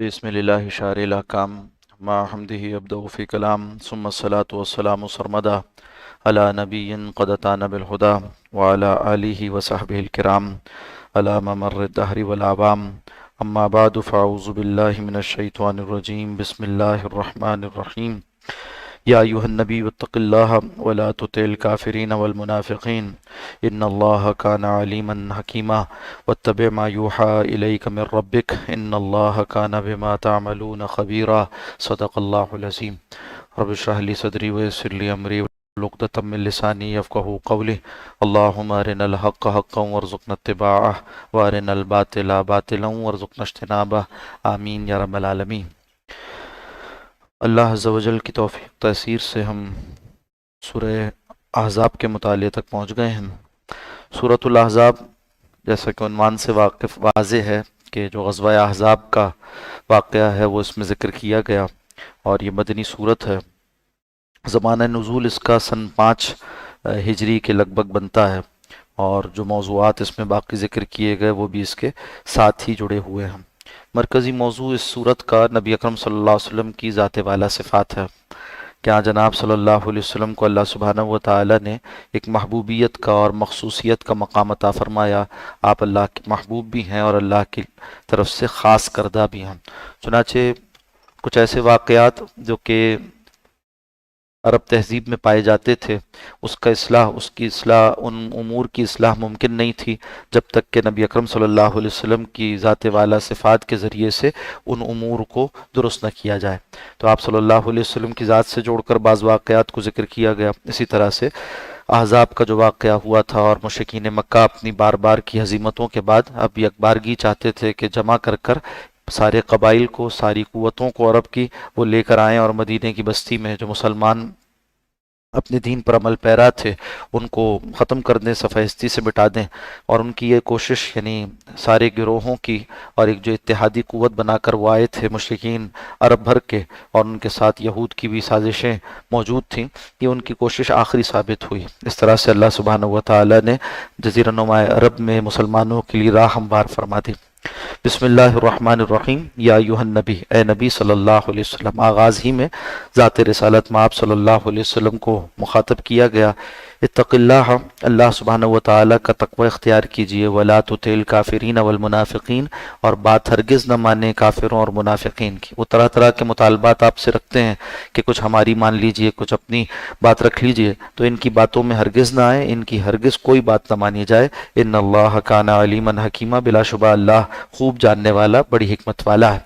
بسم الله شارع الأحكام مع حمده يبدأ في كلام ثم الصلاة والسلام سرمدا على نبي قد أتانا بالهدى وعلى آله وصحبه الكرام على ممر الدهر والأعوام. أما بعد فأعوذ بالله من الشيطان الرجيم. بسم الله الرحمن الرحيم. يا أيها النبي اتق الله ولا تطع الكافرين والمنافقين إن الله كان عليما حكيما واتبع ما يوحى إليك من ربك إن الله كان بما تعملون خبيرا. صدق الله العظيم. رب اشرح لي صدري ويسر لي أمري عقدة من لساني يفقهوا قولي. اللهم أرنا الحق حقا وارزقنا اتباعه وأرنا الباطل باطلا وارزقنا اجتنابه آمين يا رب العالمين. اللہ عز و جل کی توفیق تیسیر سے ہم سورہ احزاب کے مطالعے تک پہنچ گئے ہیں۔ سورۃ الاحزاب جیسا کہ عنوان سے واضح ہے کہ جو غزوہ احزاب کا واقعہ ہے وہ اس میں ذکر کیا گیا، اور یہ مدنی سورت ہے۔ زمانہ نزول اس کا سن 5 ہجری کے لگ بھگ بنتا ہے، اور جو موضوعات اس میں باقی ذکر کیے گئے وہ بھی اس کے ساتھ ہی جڑے ہوئے ہیں۔ مرکزی موضوع اس صورت کا نبی اکرم صلی اللہ علیہ وسلم کی ذات والا صفات ہے۔ کیا جناب صلی اللہ علیہ وسلم کو اللہ سبحانہ و تعالی نے ایک محبوبیت کا اور مخصوصیت کا مقام عطا فرمایا۔ آپ اللہ کے محبوب بھی ہیں اور اللہ کی طرف سے خاص کردہ بھی ہیں۔ چنانچہ کچھ ایسے واقعات جو کہ عرب تہذیب میں پائے جاتے تھے، اس کی اصلاح، ان امور کی اصلاح ممکن نہیں تھی جب تک کہ نبی اکرم صلی اللہ علیہ وسلم کی ذات والا صفات کے ذریعے سے ان امور کو درست نہ کیا جائے۔ تو آپ صلی اللہ علیہ وسلم کی ذات سے جوڑ کر بعض واقعات کو ذکر کیا گیا۔ اسی طرح سے احزاب کا جو واقعہ ہوا تھا، اور مشرکین مکہ اپنی بار بار کی ہزیمتوں کے بعد اب یکبارگی چاہتے تھے کہ جمع کر سارے قبائل کو، ساری قوتوں کو عرب کی وہ لے کر آئیں، اور مدینے کی بستی میں جو مسلمان اپنے دین پر عمل پیرا تھے ان کو ختم کر دیں، صفحہ ہستی سے مٹا دیں۔ اور ان کی یہ کوشش، یعنی سارے گروہوں کی، اور ایک جو اتحادی قوت بنا کر وہ آئے تھے مشرکین عرب بھر کے، اور ان کے ساتھ یہود کی بھی سازشیں موجود تھیں، یہ ان کی کوشش آخری ثابت ہوئی۔ اس طرح سے اللہ سبحانہ و تعالی نے جزیرہ نما عرب میں مسلمانوں کے لیے راہ ہموار فرما دی۔ بسم اللہ الرحمن الرحیم۔ یا ایھا النبی، اے نبی صلی اللہ علیہ وسلم۔ آغاز ہی میں ذات رسالت میں آپ صلی اللہ علیہ وسلم کو مخاطب کیا گیا۔ اتق اللہ، اللہ سبحانہ و تعالیٰ کا تقوی اختیار کیجئے۔ ولا تطع الکافرین والمنافقین، اور بات ہرگز نہ مانے کافروں اور منافقین کی۔ وہ طرح طرح کے مطالبات آپ سے رکھتے ہیں کہ کچھ ہماری مان لیجئے، کچھ اپنی بات رکھ لیجئے، تو ان کی باتوں میں ہرگز نہ آئے، ان کی ہرگز کوئی بات نہ مانی جائے۔ ان اللہ کان علیما حکیما، بلا شبہ اللہ خوب جاننے والا، بڑی حکمت والا ہے۔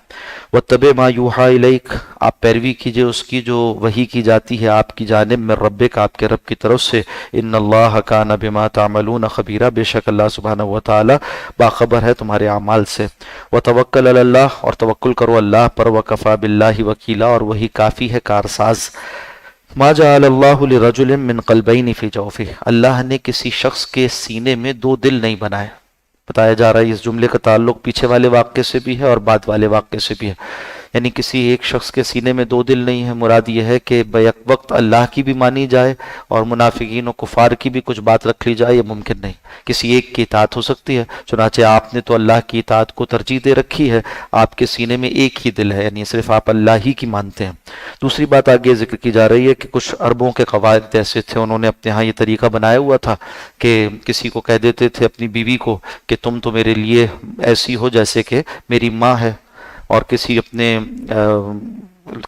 واتبع ما یوحی الیک، آپ پیروی کیجئے اس کی جو وحی کی جاتی ہے آپ کی جانب میں، ربک، آپ کے رب کی طرف سے۔ ان اللہ کان بما تعملون خبیرا، بے شک اللہ سبحانہ و تعالی باخبر ہے تمہارے اعمال سے۔ وتوکل علی اللہ، اور توکل کرو اللہ پر۔ وکفی باللہ وکیلا، اور وہی کافی ہے کارساز۔ ما جعل اللہ لرجل من قلبین فی جوفہ، اللہ نے کسی شخص کے سینے میں 2 دل نہیں بنائے۔ بتایا جا رہا ہے اس جملے کا تعلق پیچھے والے واقعے سے بھی ہے اور بعد والے واقعے سے بھی ہے، یعنی کسی ایک شخص کے سینے میں 2 دل نہیں ہے۔ مراد یہ ہے کہ بیک وقت اللہ کی بھی مانی جائے اور منافقین و کفار کی بھی کچھ بات رکھ لی جائے، یہ ممکن نہیں۔ کسی ایک کی اطاعت ہو سکتی ہے، چنانچہ آپ نے تو اللہ کی اطاعت کو ترجیح دے رکھی ہے، آپ کے سینے میں ایک ہی دل ہے، یعنی صرف آپ اللہ ہی کی مانتے ہیں۔ دوسری بات آگے ذکر کی جا رہی ہے کہ کچھ عربوں کے قواعد ایسے تھے، انہوں نے اپنے ہاں یہ طریقہ بنایا ہوا تھا کہ کسی کو کہہ دیتے تھے اپنی بیوی کو کہ تم تو میرے لیے ایسی ہو جیسے کہ میری ماں ہے، اور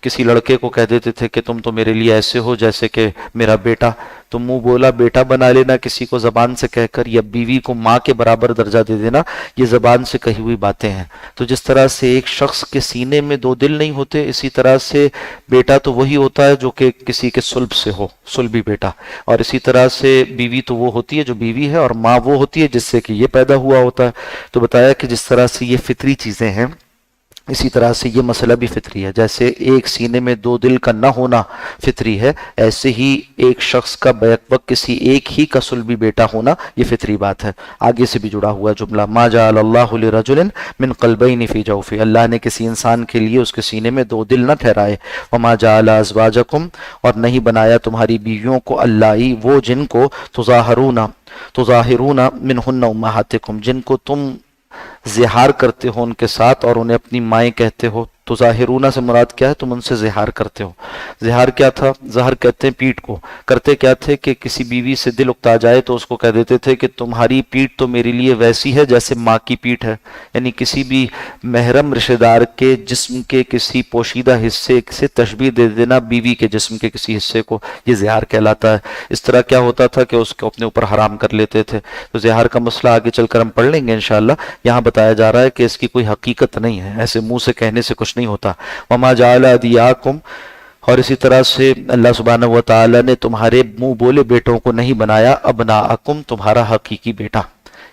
کسی لڑکے کو کہہ دیتے تھے کہ تم تو میرے لیے ایسے ہو جیسے کہ میرا بیٹا۔ تو منہ بولا بیٹا بنا لینا کسی کو زبان سے کہہ کر، یا بیوی کو ماں کے برابر درجہ دے دینا، یہ زبان سے کہی ہوئی باتیں ہیں۔ تو جس طرح سے ایک شخص کے سینے میں 2 دل نہیں ہوتے، اسی طرح سے بیٹا تو وہی ہوتا ہے جو کہ کسی کے صلب سے ہو، صلبی بیٹا، اور اسی طرح سے بیوی تو وہ ہوتی ہے جو بیوی ہے، اور ماں وہ ہوتی ہے جس سے کہ یہ پیدا ہوا ہوتا ہے۔ تو بتایا کہ جس طرح سے یہ فطری چیزیں ہیں، اسی طرح سے یہ مسئلہ بھی فطری ہے۔ جیسے ایک سینے میں 2 دل کا نہ ہونا فطری ہے، ایسے ہی ایک شخص کا بیک وقت کسی ایک ہی کا صلبی بیٹا ہونا یہ فطری بات ہے۔ آگے سے بھی جڑا ہوا جملہ، ما جعل اللہ لرجل من قلبین فی جوفہ، اللہ نے کسی انسان کے لیے اس کے سینے میں 2 دل نہ ٹھہرائے۔ وما جعل ازواجکم، اور نہیں بنایا تمہاری بیویوں کو، اللہ وہ جن کو تظاہرون منہن امہاتکم، جن کو تم زہار کرتے ہو ان کے ساتھ اور انہیں اپنی مائیں کہتے ہو، تو ظاہرون سے مراد کیا ہے؟ تم ان سے زہار کرتے ہو۔ زہار کیا تھا؟ زہر کہتے ہیں پیٹھ کو۔ کرتے کیا تھے کہ کسی بیوی سے دل اکتا جائے تو اس کو کہہ دیتے تھے کہ تمہاری پیٹھ تو میرے لیے ویسی ہے جیسے ماں کی پیٹھ ہے، یعنی کسی بھی محرم رشتہ دار کے جسم کے کسی پوشیدہ حصے سے تشبیہ دے دینا بیوی کے جسم کے کسی حصے کو، یہ زہار کہلاتا ہے۔ اس طرح کیا ہوتا تھا کہ اس کو اپنے اوپر حرام کر لیتے تھے۔ تو زہار کا مسئلہ آگے چل کر ہم پڑھ لیں گے انشاءاللہ۔ یہاں بتایا جا رہا ہے کہ اس کی کوئی حقیقت نہیں ہے، ایسے منہ سے کہنے سے کچھ نہیں ہوتا۔ وما جعل ادعیاکم، اور اسی طرح سے اللہ سبحانہ و تعالی نے تمہارے منہ بولے بیٹوں کو نہیں بنایا ابناءکم، تمہارا حقیقی بیٹا،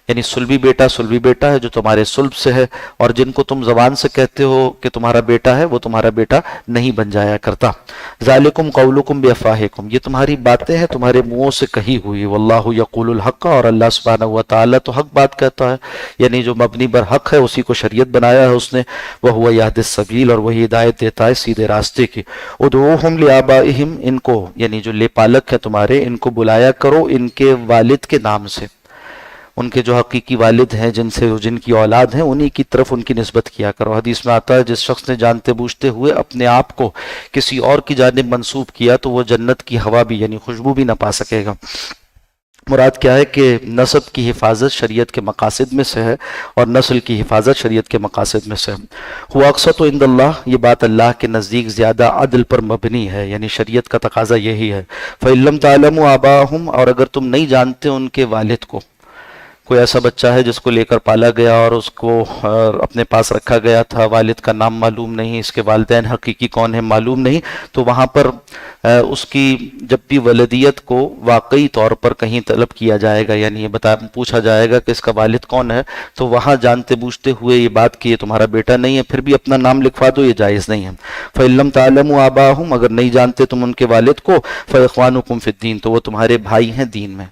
یعنی سلبی بیٹا ہے جو تمہارے سلب سے ہے، اور جن کو تم زبان سے کہتے ہو کہ تمہارا بیٹا ہے وہ تمہارا بیٹا نہیں بن جایا کرتا۔ ذالکم قولکم بافواہکم، یہ تمہاری باتیں ہیں تمہارے منہوں سے کہی ہوئی۔ واللہ یقول الحق، اور اللہ سبحانہ و تعالی تو حق بات کہتا ہے، یعنی جو مبنی بر حق ہے اسی کو شریعت بنایا ہے اس نے۔ وہو یہدی السبیل، اور وہی ہدایت دیتا ہے سیدھے راستے کی۔ ادعوہم لآبائہم، ان کو یعنی جو لے پالک ہے تمہارے، ان کو بلایا کرو ان کے والد کے نام سے، ان کے جو حقیقی والد ہیں جن کی اولاد ہیں انہی کی طرف ان کی نسبت کیا کرو۔ حدیث میں آتا ہے جس شخص نے جانتے بوجھتے ہوئے اپنے آپ کو کسی اور کی جانب منسوب کیا تو وہ جنت کی ہوا بھی یعنی خوشبو بھی نہ پا سکے گا۔ مراد کیا ہے کہ نسب کی حفاظت شریعت کے مقاصد میں سے ہے، اور نسل کی حفاظت شریعت کے مقاصد میں سے ہے۔ ہوا اقسط عند اللہ، یہ بات اللہ کے نزدیک زیادہ عدل پر مبنی ہے، یعنی شریعت کا تقاضا یہی ہے۔ فَإِن لَّمْ تَعْلَمُوا آبَاءَهُمْ، اور اگر تم نہیں جانتے ان کے والد کو، کوئی ایسا بچہ ہے جس کو لے کر پالا گیا اور اس کو اپنے پاس رکھا گیا تھا، والد کا نام معلوم نہیں، اس کے والدین حقیقی کون ہیں معلوم نہیں، تو وہاں پر اس کی جب بھی ولدیت کو واقعی طور پر کہیں طلب کیا جائے گا، یعنی یہ پوچھا جائے گا کہ اس کا والد کون ہے، تو وہاں جانتے بوجھتے ہوئے یہ بات کہ یہ تمہارا بیٹا نہیں ہے پھر بھی اپنا نام لکھوا دو، یہ جائز نہیں ہے۔ فَإِن لَّمْ تَعْلَمُوا آبَاءَهُمْ، اگر نہیں جانتے تم ان کے والد کو، فَإِخْوَانُكُمْ فِي الدِّينِ، تو وہ تمہارے بھائی ہیں دین میں۔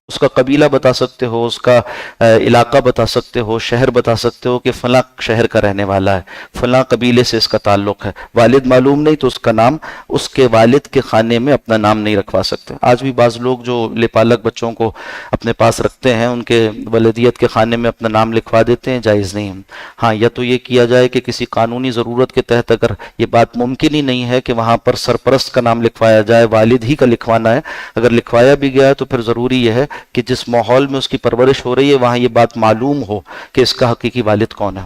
اس کا قبیلہ بتا سکتے ہو، اس کا علاقہ بتا سکتے ہو، شہر بتا سکتے ہو کہ فلاں شہر کا رہنے والا ہے، فلاں قبیلے سے اس کا تعلق ہے۔ والد معلوم نہیں تو اس کا نام اس کے والد کے خانے میں اپنا نام نہیں رکھوا سکتے۔ آج بھی بعض لوگ جو لے پالک بچوں کو اپنے پاس رکھتے ہیں ان کے ولدیت کے خانے میں اپنا نام لکھوا دیتے ہیں، جائز نہیں ہے۔ ہاں، یا تو یہ کیا جائے کہ کسی قانونی ضرورت کے تحت اگر یہ بات ممکن ہی نہیں ہے کہ وہاں پر سرپرست کا نام لکھوایا جائے، والد ہی کا لکھوانا ہے، اگر لکھوایا بھی گیا ہے تو پھر ضروری یہ ہے کہ جس ماحول میں اس کی پرورش ہو رہی ہے وہاں یہ بات معلوم ہو کہ اس کا حقیقی والد کون ہے،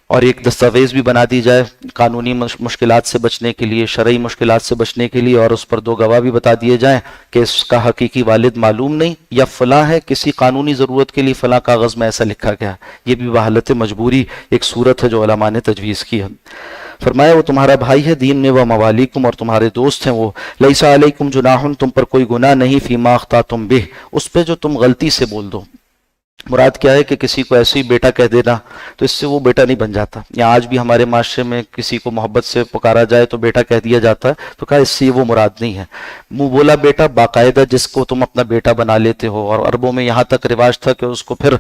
اور ایک دستاویز بھی بنا دی جائے قانونی مشکلات سے بچنے کے لیے، شرعی مشکلات سے بچنے کے لیے، اور اس پر 2 گواہ بھی بتا دیے جائیں کہ اس کا حقیقی والد معلوم نہیں یا فلاں ہے، کسی قانونی ضرورت کے لیے فلاں کاغذ میں ایسا لکھا گیا۔ یہ بھی بحالت مجبوری ایک صورت ہے جو علماء نے تجویز کی ہے۔ فرمایا وہ تمہارا بھائی ہے دین میں، وہ موالیکم، اور تمہارے دوست ہیں وہ۔ لیس علیکم جناح، تم پر کوئی گناہ نہیں، فیما اخطأتم بہ، اس پہ جو تم غلطی سے بول دو۔ مراد کیا ہے کہ کسی کو ایسے ہی بیٹا کہہ دینا تو اس سے وہ بیٹا نہیں بن جاتا۔ یا آج بھی ہمارے معاشرے میں کسی کو محبت سے پکارا جائے تو بیٹا کہہ دیا جاتا ہے، تو کہا اس سے وہ مراد نہیں ہے۔ منہ بولا بیٹا باقاعدہ جس کو تم اپنا بیٹا بنا لیتے ہو، اور عربوں میں یہاں تک رواج تھا کہ اس کو پھر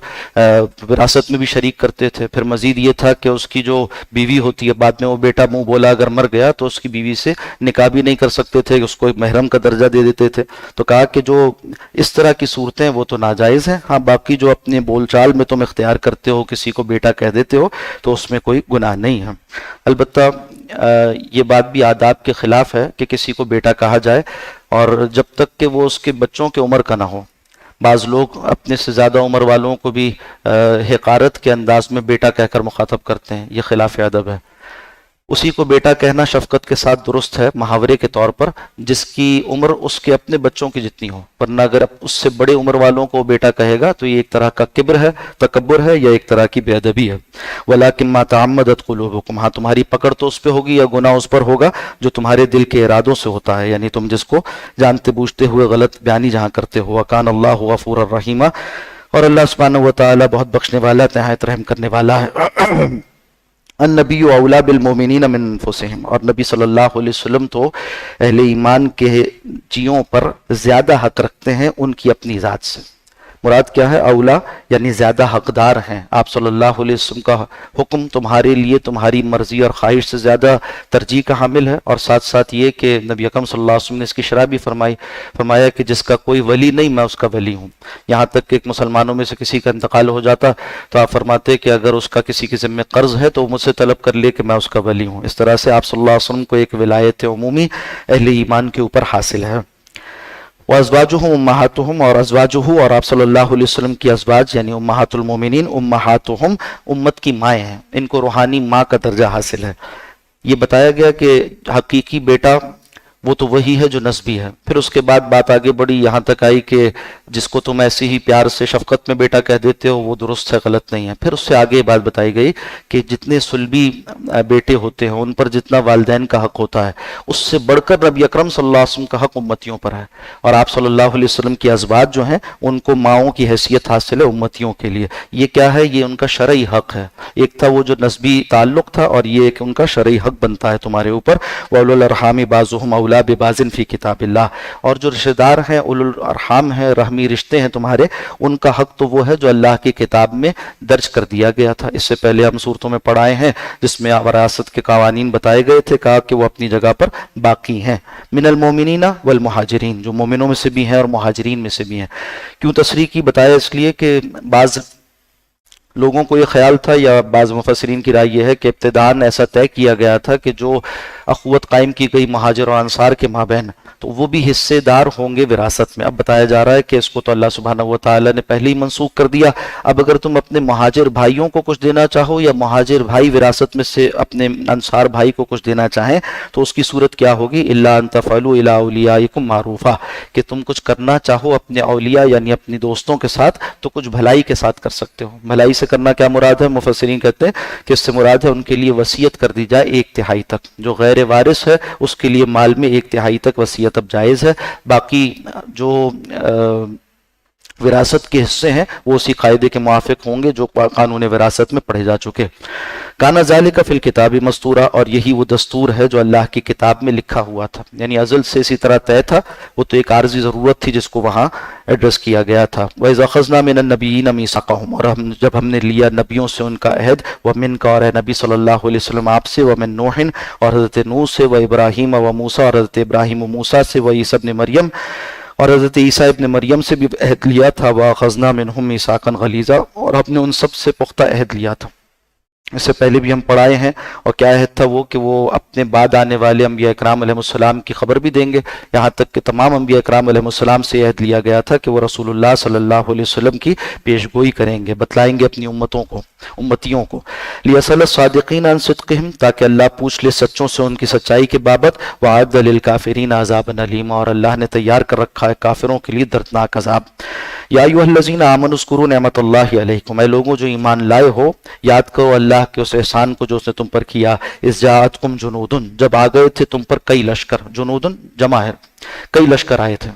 وراثت میں بھی شریک کرتے تھے۔ پھر مزید یہ تھا کہ اس کی جو بیوی ہوتی ہے، بعد میں وہ بیٹا منہ بولا اگر مر گیا تو اس کی بیوی سے نکاح بھی نہیں کر سکتے تھے، اس کو ایک محرم کا درجہ دے دیتے تھے۔ تو کہا کہ جو اس طرح کی صورتیں وہ تو ناجائز ہیں، ہاں باقی جو اپنے بول چال میں تم اختیار کرتے ہو کسی کو بیٹا کہہ دیتے ہو تو اس میں کوئی گناہ نہیں ہے۔ البتہ یہ بات بھی آداب کے خلاف ہے کہ کسی کو بیٹا کہا جائے اور جب تک کہ وہ اس کے بچوں کے عمر کا نہ ہو۔ بعض لوگ اپنے سے زیادہ عمر والوں کو بھی حقارت کے انداز میں بیٹا کہہ کر مخاطب کرتے ہیں، یہ خلاف ادب ہے۔ اسی کو بیٹا کہنا شفقت کے ساتھ درست ہے محاورے کے طور پر، جس کی عمر اس کے اپنے بچوں کی جتنی ہو، ورنہ اگر اس سے بڑے عمر والوں کو بیٹا کہے گا تو یہ ایک طرح کا کبر ہے، تکبر ہے، یا ایک طرح کی بے ادبی ہے۔ وَلَٰكِن مَّا تَعَمَّدَتْ قُلُوبُكُمْ، ہاں تمہاری پکڑ تو اس پہ ہوگی یا گناہ اس پر ہوگا جو تمہارے دل کے ارادوں سے ہوتا ہے، یعنی تم جس کو جانتے بوجھتے ہوئے غلط بیانی جہاں کرتے ہو۔ وَكَانَ اللَّهُ غَفُورًا رَحِيمًا، اور اللہ سبحانہ و تعالی بہت بخشنے والا، نہایت رحم کرنے والا ہے۔ النبی اولا بالمؤمنین من انفسہم، اور نبی صلی اللہ علیہ وسلم تو اہل ایمان کے جیوں پر زیادہ حق رکھتے ہیں ان کی اپنی ذات سے۔ مراد کیا ہے؟ اولا یعنی زیادہ حقدار ہیں. آپ صلی اللہ علیہ وسلم کا حکم تمہارے لیے تمہاری مرضی اور خواہش سے زیادہ ترجیح کا حامل ہے. اور ساتھ ساتھ یہ کہ نبی اکرم صلی اللہ علیہ وسلم نے اس کی شرح بھی فرمایا کہ جس کا کوئی ولی نہیں میں اس کا ولی ہوں. یہاں تک کہ ایک مسلمانوں میں سے کسی کا انتقال ہو جاتا تو آپ فرماتے کہ اگر اس کا کسی کے ذمہ قرض ہے تو وہ مجھ سے طلب کر لے کہ میں اس کا ولی ہوں. اس طرح سے آپ صلی اللہ علیہ وسلم کو ایک ولایت عمومی اہل ایمان کے اوپر حاصل ہے. وازواجہم امہاتہم، اور ازواجہ اور آپ صلی اللہ علیہ وسلم کی ازواج یعنی امہات المومنین، امہاتہم امت کی مائیں ہیں، ان کو روحانی ماں کا درجہ حاصل ہے. یہ بتایا گیا کہ حقیقی بیٹا وہ تو وہی ہے جو نسبی ہے. پھر اس کے بعد بات آگے بڑھی، یہاں تک آئی کہ جس کو تم ایسے ہی پیار سے شفقت میں بیٹا کہہ دیتے ہو وہ درست ہے، غلط نہیں ہے. پھر اس سے آگے بات بتائی گئی کہ جتنے صلبی بیٹے ہوتے ہیں ان پر جتنا والدین کا حق ہوتا ہے اس سے بڑھ کر نبی اکرم صلی اللہ علیہ وسلم کا حق امتیوں پر ہے. اور آپ صلی اللہ علیہ وسلم کی ازواج جو ہیں ان کو ماؤں کی حیثیت حاصل ہے امتیوں کے لیے. یہ کیا ہے؟ یہ ان کا شرعی حق ہے. ایک تھا وہ جو نسبی تعلق تھا، اور یہ کہ ان کا شرعی حق بنتا ہے تمہارے اوپر. وَأُولُو الْأَرْحَامِ بَعْضُهُمْ أَوْلَىٰ بِبَعْضٍ فِي کتاب اللہ. اور جو رشتہ دار ہیں، اولو الارحام ہیں، رحمی رشتے ہیں تمہارے، ان کا حق تو وہ ہے جو اللہ کی کتاب میں درج کر دیا گیا تھا. اس سے پہلے ہم صورتوں میں پڑھائے ہیں جس میں وراثت کے قوانین بتائے گئے تھے، کہا کہ وہ اپنی جگہ پر باقی ہیں. من المومنین والمہاجرین، جو مومنوں میں سے بھی ہیں اور مہاجرین میں سے بھی ہیں. کیوں تصریح کی؟ بتایا اس لیے کہ بعض لوگوں کو یہ خیال تھا، یا بعض مفسرین کی رائے یہ ہے کہ ابتداءً ایسا طے کیا گیا تھا کہ جو اخوت قائم کی گئی مہاجر اور انصار کے مابین تو وہ بھی حصے دار ہوں گے وراثت میں. اب بتایا جا رہا ہے کہ اس کو تو اللہ سبحانہ و تعالیٰ نے پہلے ہی منسوخ کر دیا. اب اگر تم اپنے مہاجر بھائیوں کو کچھ دینا چاہو، یا مہاجر بھائی وراثت میں سے اپنے انصار بھائی کو کچھ دینا چاہیں، تو اس کی صورت کیا ہوگی؟ الا ان تفعلوا الی اولیاءکم معروفا، کہ تم کچھ کرنا چاہو اپنے اولیاء یعنی اپنی دوستوں کے ساتھ تو کچھ بھلائی کے ساتھ کر سکتے ہو. بھلائی سے کرنا کیا مراد ہے؟ مفسرین کہتے ہیں کہ اس سے مراد ہے ان کے لیے وصیت کر دی جائے 1/3 تک. جو غیر وارث ہے اس کے لیے مال میں 1/3 تک وصیت اب جائز ہے. باقی جو وراثت کے حصے ہیں وہ اسی قاعدے کے موافق ہوں گے جو قانون وراثت میں پڑھے جا چکے. کانا ذالک فی الکتاب مستورا، اور یہی وہ دستور ہے جو اللہ کی کتاب میں لکھا ہوا تھا. یعنی ازل سے اسی طرح طے تھا، وہ تو ایک عارضی ضرورت تھی جس کو وہاں ایڈریس کیا گیا تھا. وَإِذْ أَخَذْنَا مِنَ النَّبِيِّينَ مِيثَاقَهُمْ، اور جب ہم نے لیا نبیوں سے ان کا عہد، وَمِنْكَ، اور اے نبی صلی اللہ علیہ وسلم آپ سے، وَمِن نوح، اور حضرت نوح سے، وَإِبْرَاهِيمَ وَمُوسَىٰ، اور حضرت ابراہیم و موسیٰ سے، وَعِیسیٰ ابن مریم، اور حضرت عیسیٰ ابن مریم سے بھی عہد لیا تھا. وَأَخَذْنَا مِنْهُم مِيثَاقًا غَلِيظًا، اور ہم نے ان سب سے پختہ عہد لیا تھا. اس سے پہلے بھی ہم پڑھائے ہیں. اور کیا عہد تھا وہ؟ کہ وہ اپنے بعد آنے والے انبیاء اکرام علیہ السلام کی خبر بھی دیں گے. یہاں تک کہ تمام انبیاء اکرام علیہ السلام سے عہد لیا گیا تھا کہ وہ رسول اللہ صلی اللہ علیہ وسلم کی پیشگوئی کریں گے، بتلائیں گے اپنی امتیوں کو. لِيَسْأَلَ الصَّادِقِينَ عَنْ صِدْقِهِمْ، تاکہ اللہ پوچھ لے سچوں سے ان کی سچائی کے بابت. وَأَعَدَّ لِلْكَافِرِينَ عَذَابًا أَلِيمًا، اور اللہ نے تیار کر رکھا ہے کافروں کے لیے دردناک عذاب. یا ایھا الذین آمنوا اذکروا نعمت اللہ علیکم، اے لوگوں جو ایمان لائے ہو یاد کرو اللہ کے اس احسان کو جو اس نے تم پر کیا. اذ جاءتکم جنود، جب آ گئے تھے تم پر کئی لشکر. جنود جمع ہے، کئی لشکر آئے تھے.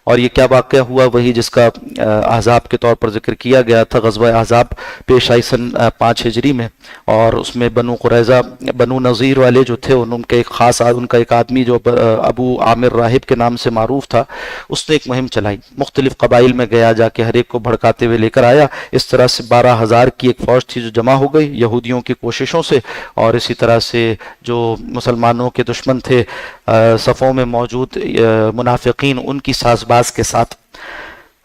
اور یہ کیا واقعہ ہوا؟ وہی جس کا احزاب کے طور پر ذکر کیا گیا تھا. غزوہ احزاب پیش آئی سن 5 ہجری میں، اور اس میں بنو قریظہ، بنو نذیر والے جو تھے ان کے ایک خاص ان کا ایک آدمی جو ابو عامر راہب کے نام سے معروف تھا، اس نے ایک مہم چلائی. مختلف قبائل میں گیا، جا کے ہر ایک کو بھڑکاتے ہوئے لے کر آیا. اس طرح سے 12,000 کی ایک فوج تھی جو جمع ہو گئی یہودیوں کی کوششوں سے، اور اسی طرح سے جو مسلمانوں کے دشمن تھے صفوں میں موجود منافقین، ان کی ساز باز کے ساتھ.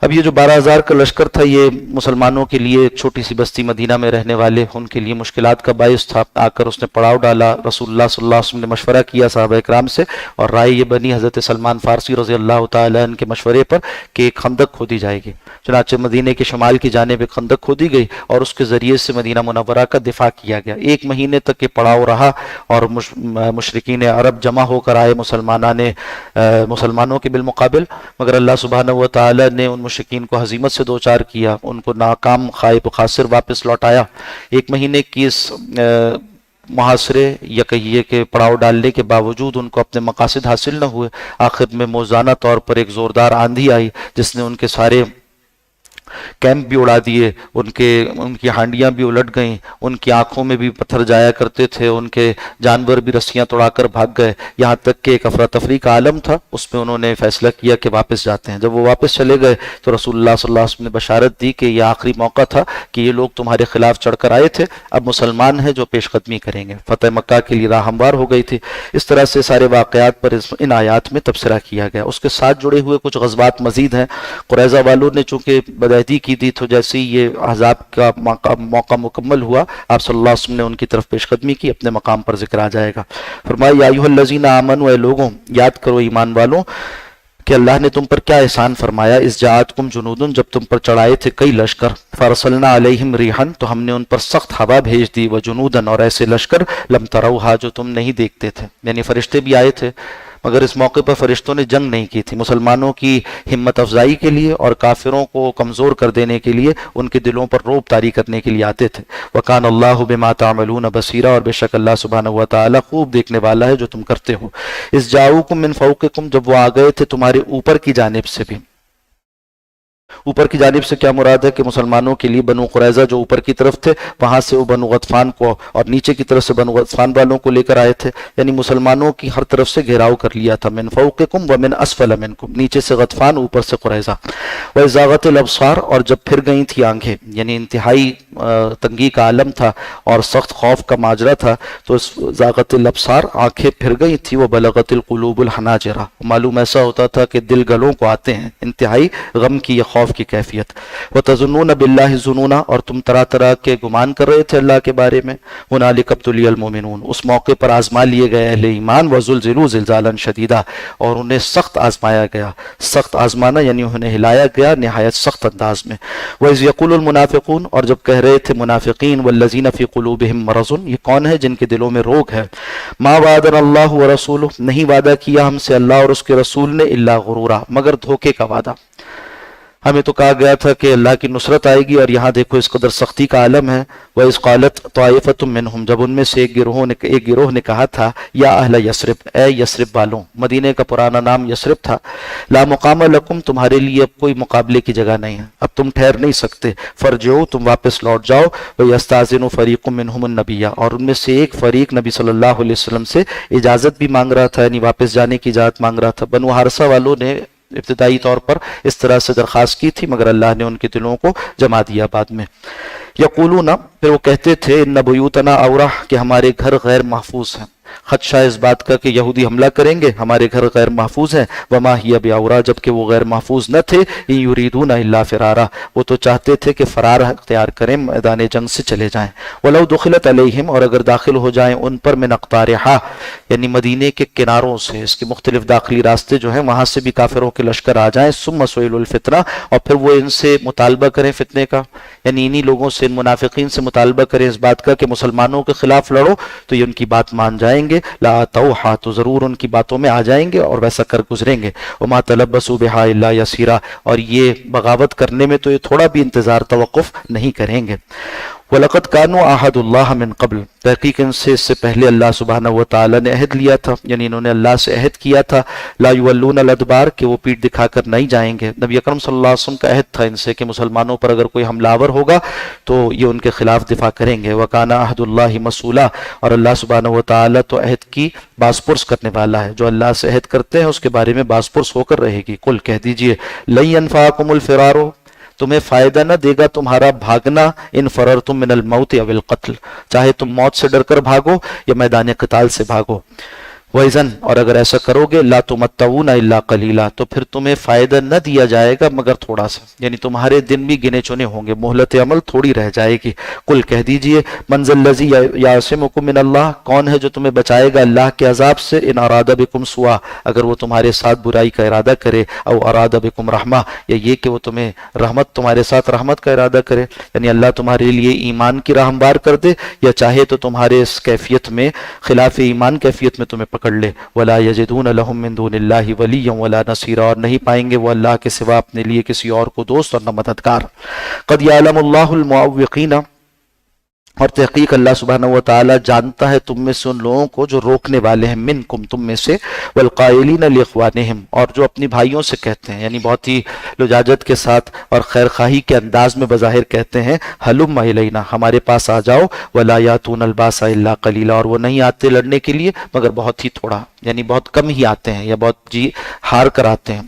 اب یہ جو 12,000 کا لشکر تھا یہ مسلمانوں کے لیے ایک چھوٹی سی بستی مدینہ میں رہنے والے ان کے لیے مشکلات کا باعث تھا. آ کر اس نے پڑاؤ ڈالا. رسول اللہ صلی اللہ علیہ وسلم نے مشورہ کیا صحابہ اکرام سے، اور رائے یہ بنی حضرت سلمان فارسی رضی اللہ تعالیٰ عنہ کے مشورے پر کہ ایک خندق کھودی جائے گی. چنانچہ مدینہ کے شمال کی جانب ایک خندق کھودی گئی اور اس کے ذریعے سے مدینہ منورہ کا دفاع کیا گیا. 1 مہینے تک یہ پڑاؤ رہا اور مشرکین عرب جمع ہو کر آئے مسلمانوں کے بالمقابل، مگر اللہ سبحانہ و تعالیٰ نے ان مشرکین کو ہزیمت سے دوچار کیا، ان کو ناکام خائب خاسر واپس لوٹایا. 1 مہینے کی اس محاصرے یا کہیے کہ پڑاؤ ڈالنے کے باوجود ان کو اپنے مقاصد حاصل نہ ہوئے. آخر میں موزانہ طور پر ایک زوردار آندھی آئی جس نے ان کے سارے کیمپ بھی اڑا دیے، ان کی ہانڈیاں بھی الٹ گئیں، ان کی آنکھوں میں بھی پتھر جایا کرتے تھے، ان کے جانور بھی رسیاں توڑا کر بھاگ گئے، یہاں تک کہ ایک افراتفری کا عالم تھا، اس میں انہوں نے فیصلہ کیا کہ واپس جاتے ہیں۔ جب وہ واپس چلے گئے تو رسول اللہ صلی اللہ علیہ وسلم نے بشارت دی کہ یہ آخری موقع تھا کہ یہ لوگ تمہارے خلاف چڑھ کر آئے تھے، اب مسلمان ہیں جو پیش قدمی کریں گے۔ فتح مکہ کے لیے راہ ہموار ہو گئی تھی۔ اس طرح سے سارے واقعات پر ان آیات میں تبصرہ کیا گیا۔ اس کے ساتھ جڑے ہوئے کچھ غزوات مزید ہیں۔ قریظہ والوں نے چونکہ بدعہدی کی تھی، تو جیسے ہی یہ احزاب کا موقع مکمل ہوا، آپ صلی اللہ علیہ وسلم نے ان کی طرف پیش قدمی کی، اپنے مقام پر ذکر آ جائے گا۔ فرمایا یا ایھا الذین آمنوا، اے لوگوں یاد کرو ایمان والوں کہ اللہ نے تم پر کیا احسان فرمایا۔ اذ جاءتکم جنود، جب تم پر چڑھائے تھے کئی لشکر، فارسلنا علیہم ریحا، تو ہم نے ان پر سخت ہوا بھیج دی، وجنودا، اور ایسے لشکر لم تروہا، جو تم نہیں دیکھتے تھے، یعنی فرشتے بھی آئے تھے، مگر اس موقع پر فرشتوں نے جنگ نہیں کی تھی، مسلمانوں کی ہمت افزائی کے لیے اور کافروں کو کمزور کر دینے کے لیے، ان کے دلوں پر رعب طاری کرنے کے لیے آتے تھے۔ وَكَانَ اللَّهُ بِمَا تَعْمَلُونَ بَصِيرًا، اور بے شک اللہ سبحانہ و تعالی خوب دیکھنے والا ہے جو تم کرتے ہو۔ اِذْ جَاءُوكُم مِّن فَوْقِكُم، جب وہ آ گئے تھے تمہارے اوپر کی جانب سے بھی۔ اوپر کی جانب سے کیا مراد ہے کہ مسلمانوں کے لیے بنو قریظہ جو اوپر کی طرف تھے، وہاں سے وہ بنو غطفان کو، اور نیچے کی طرف سے بنو غطفان والوں کو لے کر آئے تھے، یعنی مسلمانوں کی ہر طرف سے گھیراؤ کر لیا تھا۔ من فوقکم ومن اسفل منکم، نیچے سے غطفان، اوپر سے قریظہ۔ وَإِذَاغَتِ الْأَبْصَارُ، اور جب پھر گئی تھی آنکھیں، یعنی انتہائی تنگی کا عالم تھا اور سخت خوف کا ماجرا تھا، تو اس زاغت الابصار، آنکھیں پھر گئی تھی، وبلغت القلوب الحناجر، معلوم ایسا ہوتا تھا کہ دل گلوں کو آتے ہیں، انتہائی غم کی یا خوف کی کیفیت۔ وَتَظُنُّونَ بِاللَّهِ الظُّنُونَ، اور تم طرح طرح کے گمان کر رہے تھے اللہ کے بارے میں۔ هُنَالِكَ ابْتُلِيَ الْمُؤْمِنُونَ، اس موقع پر آزما لیے گئے اہل ایمان، وَزُلْزِلُوا زِلْزَالًا شَدِيدًا، اور انہیں سخت آزمایا گیا، سخت آزمانا یعنی انہیں ہلایا گیا نہایت سخت انداز میں۔ وَإِذْ يَقُولُ الْمُنَافِقُونَ، اور جب کہہ رہے تھے منافقین، وَالَّذِينَ فِي قُلُوبِهِم مَرَضٌ، یہ کون ہے جن کے دلوں میں روگ ہے، مَا وَعَدَنَا اللَّهُ وَرَسُولُهُ، نہیں وعدہ کیا ہم سے اللہ اور اس کے رسول نے، إِلَّا غُرُورًا، مگر دھوکے کا وعدہ۔ ہمیں تو کہا گیا تھا کہ اللہ کی نصرت آئے گی، اور یہاں دیکھو اس قدر سختی کا عالم ہے۔ وَإِذْ قَالَتْ طَائِفَةٌ مِّنْهُمْ، جب ان میں سے ایک گروہ نے کہا تھا، یا اہل یثرب، اے یثرب والوں، مدینے کا پرانا نام یثرب تھا، لا مقام لکم، تمہارے لیے اب کوئی مقابلے کی جگہ نہیں ہے، اب تم ٹھہر نہیں سکتے، فرجعوا، تم واپس لوٹ جاؤ، وَيَسْتَأْذِنُ فَرِيقٌ مِّنْهُمُ النَّبِيَّ، اور ان میں سے ایک فریق نبی صلی اللہ علیہ وسلم سے اجازت بھی مانگ رہا تھا، یعنی واپس جانے کی اجازت مانگ رہا تھا۔ بنو حارثہ والوں نے ابتدائی طور پر اس طرح سے درخواست کی تھی، مگر اللہ نے ان کے دلوں کو جما دیا بعد میں۔ یقولون، پھر وہ کہتے تھے، ان بیوتنا اورح، کہ ہمارے گھر غیر محفوظ ہیں، خدشہ اس بات کا کہ یہودی حملہ کریں گے، ہمارے گھر غیر محفوظ ہیں، وما ہی بیاورا، جبکہ وہ غیر محفوظ نہ تھے، ان یریدون الا فرارا، وہ تو چاہتے تھے کہ فرار اختیار کریں، میدان جنگ سے چلے جائیں۔ ولو دخلت علیہم، اور اگر داخل ہو جائیں ان پر، من اقطارہا، یعنی مدینے کے کناروں سے، اس کے مختلف داخلی راستے جو ہیں وہاں سے بھی کافروں کے لشکر آ جائیں، ثم سئلوا الفتنہ، اور پھر وہ ان سے مطالبہ کریں فتنے کا، یعنی انہی لوگوں سے، ان منافقین سے مطالبہ کریں اس بات کا کہ مسلمانوں کے خلاف لڑو، تو یہ ان کی بات مان جائیں گے، لا توحا، تو ضرور ان کی باتوں میں آ جائیں گے اور ویسا کر گزریں گے، وما تلبسوا بہا الا یسیرا، اور یہ بغاوت کرنے میں تو یہ تھوڑا بھی انتظار توقف نہیں کریں گے۔ وَلَقَدْ كَانُوا عَاهَدُوا اللَّهَ مِنْ قَبْلُ، تحقیق ان سے اس سے پہلے اللہ سبحانہ و تعالی نے عہد لیا تھا، یعنی انہوں نے اللہ سے عہد کیا تھا، لا يولون الادبار، کہ وہ پیٹ دکھا کر نہیں جائیں گے۔ نبی اکرم صلی اللہ علیہ وسلم کا عہد تھا ان سے کہ مسلمانوں پر اگر کوئی حملہ آور ہوگا تو یہ ان کے خلاف دفاع کریں گے۔ وَكَانَ عَهْدُ اللَّهِ مسئولا، اور اللہ سبحانہ و تعالی تو عہد کی باز پرس کرنے والا ہے، جو اللہ سے عہد کرتے ہیں اس کے بارے میں باز پرس ہو کر رہے گی۔ قل، کہہ دیجئے، لن ينفعكم الفرار، تمہیں فائدہ نہ دے گا تمہارا بھاگنا، ان فررتم من الموت او القتل، چاہے تم موت سے ڈر کر بھاگو یا میدان قتال سے بھاگو۔ وَإِذَنْ، اور اگر ایسا کرو گے، لا تمتعون الا قلیلا، تو پھر تمہیں فائدہ نہ دیا جائے گا مگر تھوڑا سا، یعنی تمہارے دن بھی گنے چنے ہوں گے، مہلت عمل تھوڑی رہ جائے گی۔ قل، کہہ دیجئے، من ذا الذی یعصمکم من اللہ، کون ہے جو تمہیں بچائے گا اللہ کے عذاب سے، ان اراد بکم سوءا، اگر وہ تمہارے ساتھ برائی کا ارادہ کرے، او اراد بکم رحمہ، یا یہ کہ وہ تمہیں رحمت، تمہارے ساتھ رحمت کا ارادہ کرے، یعنی اللہ تمہارے لیے ایمان کی راہ ہموار کر دے، یا چاہے تو تمہارے اس کیفیت میں، خلاف ایمان کیفیت میں تمہیں پکڑ لے۔ ولا یجدون لهم من دون اللہ ولیا ولا نصیرا، اور نہیں پائیں گے وہ اللہ کے سوا اپنے لیے کسی اور کو دوست اور نہ مددگار۔ قد یعلم اللہ المعوقین، اور تحقیق اللہ سبحانہ و تعالی جانتا ہے تم میں سے ان لوگوں کو جو روکنے والے ہیں، منکم تم میں سے، والقائلین لاخوانہم اور جو اپنی بھائیوں سے کہتے ہیں، یعنی بہت ہی لجاجت کے ساتھ اور خیر خواہی کے انداز میں بظاہر کہتے ہیں، ہلم الینا ہمارے پاس آ جاؤ، ولا یاتون الباس الا قلیلا اور وہ نہیں آتے لڑنے کے لیے مگر بہت ہی تھوڑا، یعنی بہت کم ہی آتے ہیں یا بہت جی ہار کر آتے ہیں۔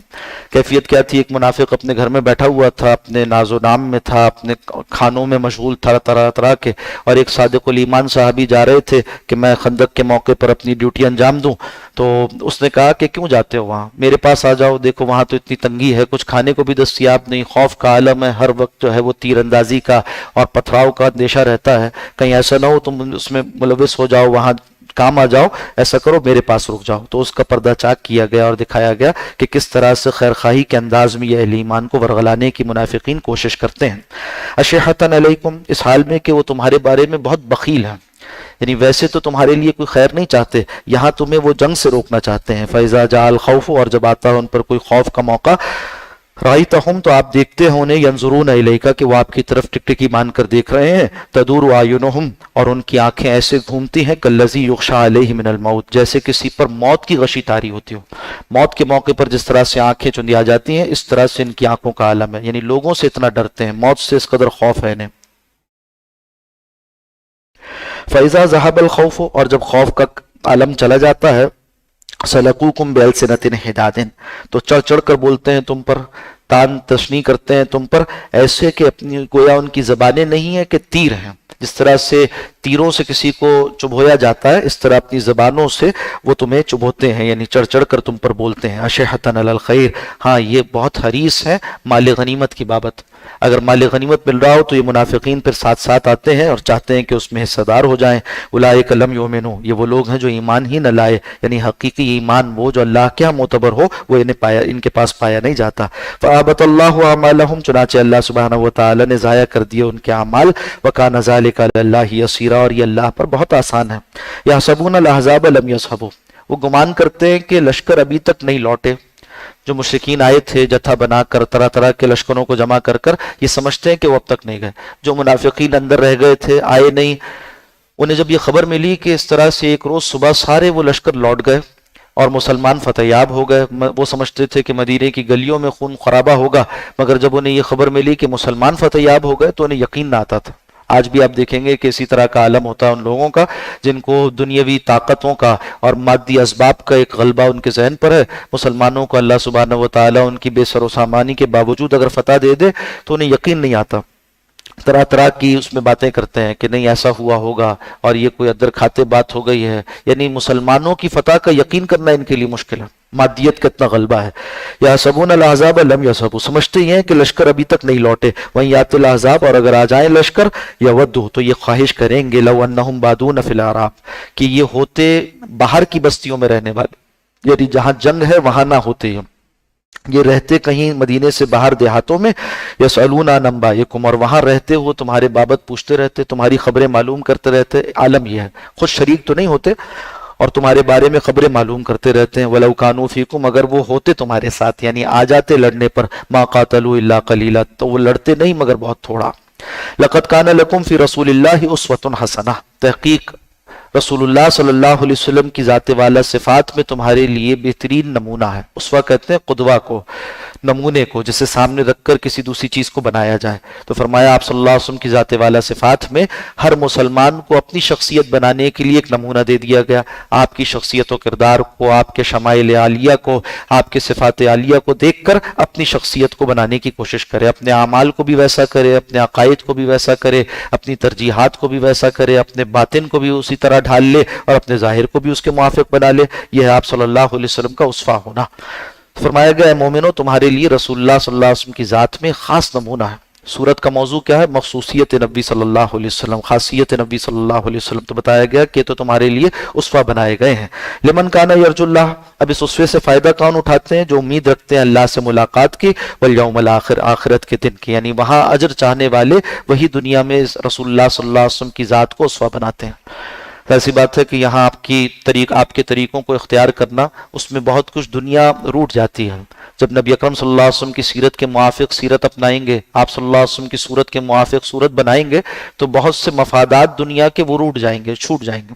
کیفیت کیا تھی؟ ایک منافق اپنے گھر میں بیٹھا ہوا تھا، اپنے ناز و نام میں تھا، اپنے کھانوں میں مشغول تھا طرح طرح کے، اور ایک صادق الایمان صحابی جا رہے تھے کہ میں خندق کے موقع پر اپنی ڈیوٹی انجام دوں، تو اس نے کہا کہ کیوں جاتے ہو وہاں، میرے پاس آ جاؤ، دیکھو وہاں تو اتنی تنگی ہے، کچھ کھانے کو بھی دستیاب نہیں، خوف کا عالم ہے، ہر وقت جو ہے وہ تیر اندازی کا اور پتھراؤ کا اندیشہ رہتا ہے، کہیں ایسا نہ ہو تم اس میں ملوث ہو جاؤ، وہاں کام آ جاؤ، ایسا کرو میرے پاس رک جاؤ۔ تو اس کا پردہ چاک کیا گیا اور دکھایا گیا کہ کس طرح سے خیر خواہی کے انداز میں یہ اہل ایمان کو ورغلانے کی منافقین کوشش کرتے ہیں۔ اشحۃ علیکم، اس حال میں کہ وہ تمہارے بارے میں بہت بخیل ہیں، یعنی ویسے تو تمہارے لیے کوئی خیر نہیں چاہتے، یہاں تمہیں وہ جنگ سے روکنا چاہتے ہیں۔ فَإِذَا جَاءَ الْخَوْفُ اور جب آتا ہے ان پر کوئی خوف کا موقع، رَأَيْتَهُمْ تو آپ دیکھتے ہیں انہیں، يَنْظُرُونَ إِلَيْكَ کہ وہ آپ کی طرف ٹکٹکی مان کر دیکھ رہے ہیں، تَدُورُ أَعْيُنُهُمْ اور ان کی آنکھیں ایسے گھومتی ہیں، كَالَّذِي يُغْشَىٰ عَلَيْهِ مِنَ الْمَوْتِ جیسے کسی پر موت کی غشی طاری ہوتی ہو، موت کے موقع پر جس طرح سے آنکھیں چندی آ جاتی ہیں اس طرح سے ان کی آنکھوں کا عالم ہے، یعنی لوگوں سے اتنا ڈرتے ہیں، موت سے اس قدر خوف ہے انہیں۔ فَإِذَا ذَهَبَ الْخَوْفُ اور جب خوف کا عالم چلا جاتا ہے، سَلَقُوكُمْ بِأَلْسِنَةٍ حِدَادٍ تو چڑھ چڑھ کر بولتے ہیں تم پر، تان تشنیع کرتے ہیں تم پر، ایسے کہ اپنی گویا ان کی زبانیں نہیں ہیں کہ تیر ہیں، جس طرح سے تیروں سے کسی کو چبھویا جاتا ہے اس طرح اپنی زبانوں سے وہ تمہیں چبھوتے ہیں، یعنی چڑھ چڑھ کر تم پر بولتے ہیں۔ اشحۃ علی الخیر، ہاں یہ بہت حریص ہے مال غنیمت کی بابت، اگر مال غنیمت مل رہا ہو تو یہ منافقین پھر ساتھ ساتھ آتے ہیں اور چاہتے ہیں کہ اس میں حصہ دار ہو جائیں۔ اولئک لم یؤمنوا، یہ وہ لوگ ہیں جو ایمان ہی نہ لائے، یعنی حقیقی ایمان وہ جو اللہ کے ہاں معتبر ہو وہ ان کے پاس پایا نہیں جاتا۔ فَأَحْبَطَ اللَّهُ أَعْمَالَهُمْ چنانچہ اللہ سبحانہ و تعالی نے ضائع کر دیے ان کے اعمال، وَكَانَ ذَلِكَ عَلَى اللَّهِ يَسِيرًا اور یہ اللہ پر بہت آسان ہے۔ يَحْسَبُونَ الْأَحْزَابَ لَمْ يَذْهَبُوا وہ گمان کرتے ہیں کہ لشکر ابھی تک نہیں لوٹے، جو مشرکین آئے تھے جتھا بنا کر طرح طرح کے لشکروں کو جمع کر کر یہ سمجھتے ہیں کہ وہ اب تک نہیں گئے، جو منافقین اندر رہ گئے تھے آئے نہیں، انہیں جب یہ خبر ملی کہ اس طرح سے ایک روز صبح سارے وہ لشکر لوٹ گئے اور مسلمان فتح یاب ہو گئے، وہ سمجھتے تھے کہ مدینے کی گلیوں میں خون خرابہ ہوگا، مگر جب انہیں یہ خبر ملی کہ مسلمان فتح یاب ہو گئے تو انہیں یقین نہ آتا تھا۔ آج بھی آپ دیکھیں گے کہ اسی طرح کا عالم ہوتا ہے ان لوگوں کا جن کو دنیاوی طاقتوں کا اور مادی اسباب کا ایک غلبہ ان کے ذہن پر ہے، مسلمانوں کو اللہ سبحانہ و تعالیٰ ان کی بے سر و سامانی کے باوجود اگر فتح دے دے تو انہیں یقین نہیں آتا، طرح طرح کی اس میں باتیں کرتے ہیں کہ نہیں ایسا ہوا ہوگا اور یہ کوئی ادر کھاتے بات ہو گئی ہے، یعنی مسلمانوں کی فتح کا یقین کرنا ان کے لیے مشکل ہے، مادیت کا اتنا غلبہ ہے۔ یحسبون الاحزاب لم یذهبوا سمجھتے ہیں کہ لشکر ابھی تک نہیں لوٹے، وہیں یات الاحزاب اور اگر آ جائیں لشکر یودوا تو یہ خواہش کریں گے لو انہم بادون فی الاعراب کہ یہ ہوتے باہر کی بستیوں میں رہنے والے، یعنی جہاں جنگ ہے وہاں نہ ہوتے ہیں، یہ رہتے کہیں مدینے سے باہر دیہاتوں میں، یسألون عن انبائکم اور وہاں رہتے ہو تمہارے بابت پوچھتے رہتے، تمہاری خبریں معلوم کرتے رہتے، عالم یہ ہے خود شریک تو نہیں ہوتے اور تمہارے بارے میں خبریں معلوم کرتے رہتے ہیں۔ وَلَوْ كَانُوا فِيكُمْ اگر وہ ہوتے تمہارے ساتھ یعنی آ جاتے لڑنے پر، مَا قَاتَلُوا إِلَّا قَلِيلًا تو وہ لڑتے نہیں مگر بہت تھوڑا۔ لَقَدْ كَانَ لَكُمْ فِي رَسُولِ اللَّهِ أُسْوَةٌ حَسَنَةٌ تحقیق رسول اللہ صلی اللہ علیہ وسلم کی ذات والا صفات میں تمہارے لیے بہترین نمونہ ہے، اسوہ کہتے ہیں قدوہ کو، نمونے کو جسے سامنے رکھ کر کسی دوسری چیز کو بنایا جائے، تو فرمایا آپ صلی اللہ علیہ وسلم کی ذات والا صفات میں ہر مسلمان کو اپنی شخصیت بنانے کے لیے ایک نمونہ دے دیا گیا، آپ کی شخصیت و کردار کو، آپ کے شمائل عالیہ کو، آپ کے صفات عالیہ کو دیکھ کر اپنی شخصیت کو بنانے کی کوشش کرے، اپنے اعمال کو بھی ویسا کرے، اپنے عقائد کو بھی ویسا کرے، اپنی ترجیحات کو بھی ویسا کرے، اپنے باطن کو بھی اسی طرح ڈھال لے اور اپنے ظاہر کو بھی اس کے موافق بنا لے، یہ ہے آپ صلی اللہ علیہ وسلم کا اسوہ ہونا۔ فرمایا گیا اے مومنو تمہارے لیے رسول اللہ صلی اللہ علیہ وسلم کی ذات میں خاص نمونہ ہے۔ سورت کا موضوع کیا ہے؟ مخصوصیت نبی صلی اللہ علیہ وسلم، خاصیت نبی صلی اللہ علیہ وسلم، تو بتایا گیا کہ تو تمہارے لیے اسوہ بنائے گئے ہیں۔ لمن کان یرجو اللہ، اب اس اسوے سے فائدہ کون اٹھاتے ہیں؟ جو امید رکھتے ہیں اللہ سے ملاقات کی، والیوم الآخر، آخرت کے دن کی، یعنی وہاں اجر چاہنے والے وہی دنیا میں رسول اللہ صلی اللہ علیہ وسلم کی ذات کو اسوہ بناتے ہیں۔ ایسی بات ہے کہ یہاں آپ کے طریقوں کو اختیار کرنا، اس میں بہت کچھ دنیا روٹ جاتی ہے۔ جب نبی اکرم صلی اللہ علیہ وسلم کی سیرت کے موافق سیرت اپنائیں گے، آپ صلی اللہ علیہ وسلم کی صورت کے موافق صورت بنائیں گے، تو بہت سے مفادات دنیا کے وہ روٹ جائیں گے، چھوٹ جائیں گے۔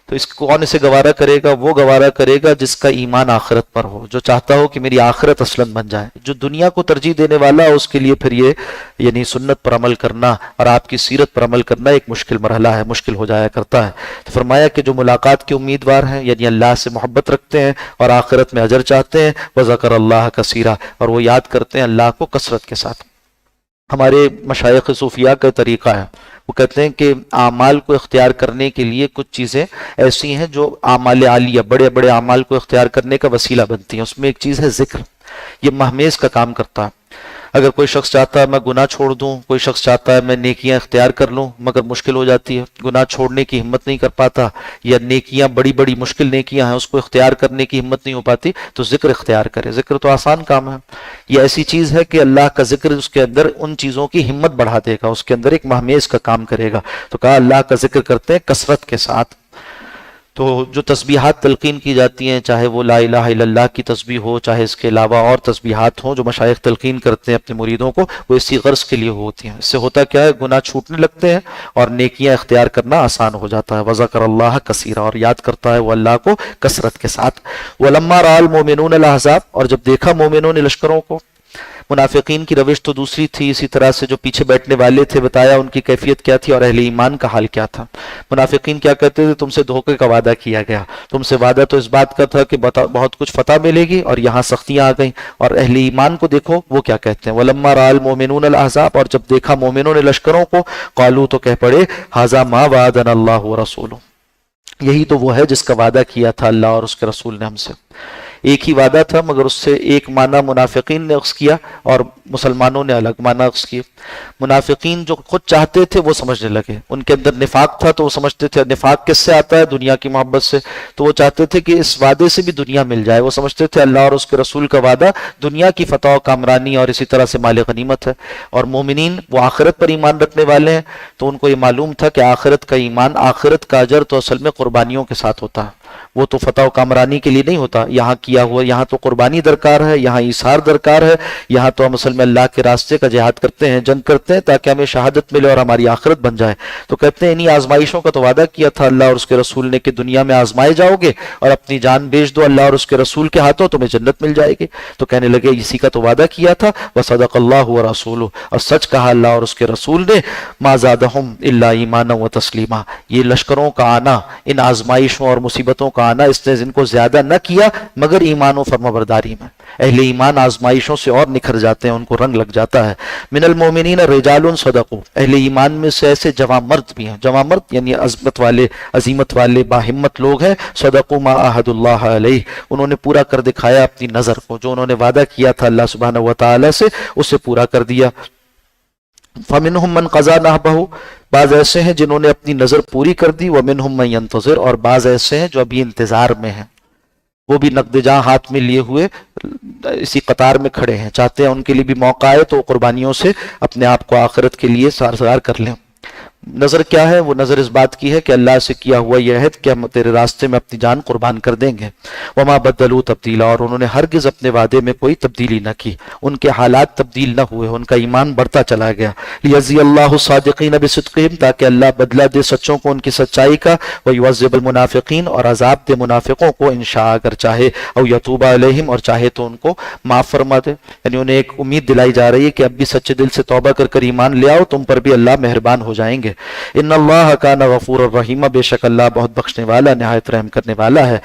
تو اس کون اسے گوارا کرے گا؟ وہ گوارا کرے گا جس کا ایمان آخرت پر ہو، جو چاہتا ہو کہ میری آخرت اصلاً بن جائے۔ جو دنیا کو ترجیح دینے والا ہے، اس کے لیے پھر یہ یعنی سنت پر عمل کرنا اور آپ کی سیرت پر عمل کرنا ایک مشکل مرحلہ ہے، مشکل ہو جایا کرتا ہے۔ تو فرمایا کہ جو ملاقات کے امیدوار ہیں، یعنی اللہ سے محبت رکھتے ہیں اور آخرت میں اجر چاہتے ہیں، وذکر اللہ کثیرا، اور وہ یاد کرتے ہیں اللہ کو کثرت کے ساتھ۔ ہمارے مشائخ صوفیاء کا طریقہ ہے، وہ کہتے ہیں کہ اعمال کو اختیار کرنے کے لیے کچھ چیزیں ایسی ہیں جو اعمال عالیہ، بڑے بڑے اعمال کو اختیار کرنے کا وسیلہ بنتی ہیں۔ اس میں ایک چیز ہے ذکر، یہ مہمیز کا کام کرتا ہے۔ اگر کوئی شخص چاہتا ہے میں گناہ چھوڑ دوں، کوئی شخص چاہتا ہے میں نیکیاں اختیار کر لوں، مگر مشکل ہو جاتی ہے، گناہ چھوڑنے کی ہمت نہیں کر پاتا، یا نیکیاں بڑی بڑی مشکل نیکیاں ہیں اس کو اختیار کرنے کی ہمت نہیں ہو پاتی، تو ذکر اختیار کرے۔ ذکر تو آسان کام ہے، یہ ایسی چیز ہے کہ اللہ کا ذکر اس کے اندر ان چیزوں کی ہمت بڑھا دے گا، اس کے اندر ایک مہمیز کا کام کرے گا۔ تو کہا اللہ کا ذکر کرتے ہیں کثرت کے ساتھ۔ تو جو تسبیحات تلقین کی جاتی ہیں، چاہے وہ لا الہ الا اللہ کی تسبیح ہو، چاہے اس کے علاوہ اور تسبیحات ہوں جو مشائخ تلقین کرتے ہیں اپنے مریدوں کو، وہ اسی غرض کے لیے ہوتی ہیں۔ اس سے ہوتا کیا ہے؟ گناہ چھوٹنے لگتے ہیں اور نیکیاں اختیار کرنا آسان ہو جاتا ہے۔ وذکر اللہ کثیرا، اور یاد کرتا ہے وہ اللہ کو کثرت کے ساتھ۔ وَلَمَّا رَأَى الْمُؤْمِنُونَ الْأَحْزَابَ، اور جب دیکھا مومنوں نے لشکروں کو۔ منافقین کی روش تو دوسری تھی، اسی طرح سے جو پیچھے بیٹھنے والے تھے بتایا ان کی کیفیت کیا تھی اور اہل ایمان کا حال کیا تھا۔ منافقین کیا کہتے تھے؟ تم سے دھوکے کا وعدہ کیا گیا، تم سے وعدہ تو اس بات کا تھا کہ بہت کچھ فتح ملے گی، اور یہاں سختیاں آ گئیں۔ اور اہل ایمان کو دیکھو وہ کیا کہتے ہیں، وَلَمَّا رَأَى الْمُؤْمِنُونَ الْأَحْزَابَ، اور جب دیکھا مومنوں نے لشکروں کو، قالوا، تو کہہ پڑے، هَذَا مَا وَعَدَنَا اللَّهُ وَرَسُولُهُ، یہی تو وہ ہے جس کا وعدہ کیا تھا اللہ اور اس کے رسول نے ہم سے۔ ایک ہی وعدہ تھا، مگر اس سے ایک معنی منافقین نے اخذ کیا اور مسلمانوں نے الگ معنی اخذ کیا۔ منافقین جو خود چاہتے تھے وہ سمجھنے لگے، ان کے اندر نفاق تھا تو وہ سمجھتے تھے نفاق کس سے آتا ہے؟ دنیا کی محبت سے، تو وہ چاہتے تھے کہ اس وعدے سے بھی دنیا مل جائے۔ وہ سمجھتے تھے اللہ اور اس کے رسول کا وعدہ دنیا کی فتح و کامرانی اور اسی طرح سے مال غنیمت ہے، اور مومنین وہ آخرت پر ایمان رکھنے والے ہیں، تو ان کو یہ معلوم تھا کہ آخرت کا ایمان، آخرت کا اجر تو اصل میں قربانیوں کے ساتھ ہوتا ہے، وہ تو فتح و کامرانی کے لیے نہیں ہوتا۔ یہاں کیا ہوا، یہاں تو قربانی درکار ہے، یہاں ایثار درکار ہے، یہاں تو ہم اصل میں اللہ کے راستے کا جہاد کرتے ہیں، جنگ کرتے ہیں تاکہ ہمیں شہادت ملے اور ہماری آخرت بن جائے۔ تو کہتے ہیں انہی آزمائشوں کا تو وعدہ کیا تھا اللہ اور اس کے رسول نے کہ دنیا میں آزمائے جاؤ گے اور اپنی جان بیچ دو اللہ اور اس کے رسول کے ہاتھوں، تمہیں جنت مل جائے گی۔ تو کہنے لگے اسی کا تو وعدہ کیا تھا، وصدق اللہ ورسولہ، اور سچ کہا اللہ اور اس کے رسول نے۔ ما زادہم الا ایمانا و تسلیما، یہ لشکروں کا آنا، ان آزمائشوں اور مصیبتوں کا آنا، اس نے ان کو زیادہ نہ کیا مگر ایمان و فرمانبرداری میں۔ اہل ایمان آزمائشوں سے اور نکھر جاتے ہیں، ان کو رنگ لگ جاتا ہے۔ من المؤمنین رجال صدقوا، اہل ایمان میں سے ایسے جواں مرد بھی ہیں، جواں مرد یعنی عظمت والے باہمت لوگ ہیں۔ صدقوا ما عاہد اللہ علیہ، انہوں نے پورا کر دکھایا اپنی نظر کو، جو انہوں نے وعدہ کیا تھا اللہ سبحانہ و تعالی سے اسے پورا کر دیا۔ فمنہم من قضا نحبہ، بعض ایسے ہیں جنہوں نے اپنی نظر پوری کر دی، ومنہم من ینتظر، اور بعض ایسے ہیں جو ابھی انتظار میں ہیں، وہ بھی نقد جاں ہاتھ میں لیے ہوئے اسی قطار میں کھڑے ہیں، چاہتے ہیں ان کے لیے بھی موقع آئے تو قربانیوں سے اپنے آپ کو آخرت کے لیے سارسار کر لیں۔ نظر کیا ہے؟ وہ نظر اس بات کی ہے کہ اللہ سے کیا ہوا یہ عہد کہ ہم تیرے راستے میں اپنی جان قربان کر دیں گے۔ وما بدلوا تبدیلا، اور انہوں نے ہرگز اپنے وعدے میں کوئی تبدیلی نہ کی، ان کے حالات تبدیل نہ ہوئے، ان کا ایمان بڑھتا چلا گیا۔ لیجزی اللہ الصادقین بصدقہم، تاکہ اللہ بدلہ دے سچوں کو ان کی سچائی کا، ویعذب المنافقین، اور عذاب دے منافقوں کو ان شاء اگر چاہے، او یتوب علیہم، اور چاہے تو ان کو معاف فرما دے۔ یعنی انہیں ایک امید دلائی جا رہی ہے کہ اب بھی سچے دل سے توبہ کر کر ایمان لے آؤ، تم پر بھی اللہ مہربان ہو جائیں گے۔ ان اللہ کان غفور الرحیم، بے شک اللہ بہت بخشنے والا، نہایت رحم کرنے والا ہے۔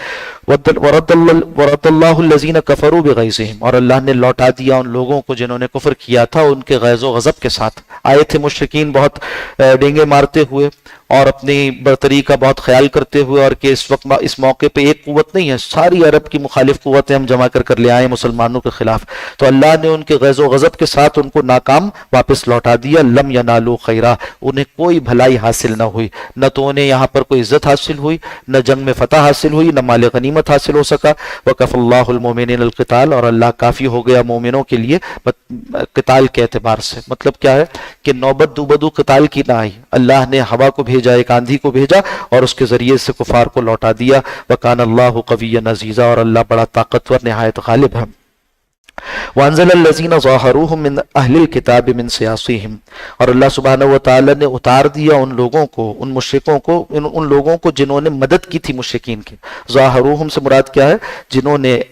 ورد اللہ الذین کفروا بغیظہم، اور اللہ نے لوٹا دیا ان لوگوں کو جنہوں نے کفر کیا تھا ان کے غیظ و غضب کے ساتھ۔ آئے تھے مشرکین بہت ڈینگے مارتے ہوئے اور اپنی برتری کا بہت خیال کرتے ہوئے، اور کہ اس وقت اس موقع پہ ایک قوت نہیں ہے، ساری عرب کی مخالف قوتیں ہم جمع کر لے آئے مسلمانوں کے خلاف، تو اللہ نے ان کے غیظ و غضب کے ساتھ ان کو ناکام واپس لوٹا دیا۔ لم ینالوا خیرا، انہیں کوئی بھلائی حاصل نہ ہوئی، نہ تو انہیں یہاں پر کوئی عزت حاصل ہوئی، نہ جنگ میں فتح حاصل ہوئی، نہ مال غنیمت غنیمت حاصل ہو سکا. وکف اللہ المؤمنین القتال، اور اللہ کافی ہو گیا مومنوں کے لیے قتال کے اعتبار سے. مطلب کیا ہے کہ نوبت دوبدو قتال کی نہ آئی، اللہ نے ہوا کو بھیجا، ایک آندھی کو بھیجا اور اس کے ذریعے سے کفار کو لوٹا دیا. وکان اللہ قویا عزیزا، اور اللہ بڑا طاقتور نہایت غالب ہے. وانزل الذین ظاہروہم من اہل الکتاب من سیاسیہم، اور اللہ سبحانہ وتعالی نے اتار دیا ان لوگوں کو، ان مشرکوں کو، ان لوگوں کو جنہوں نے مدد کی تھی مشرکین کی. ظاہروہم سے مراد کیا ہے؟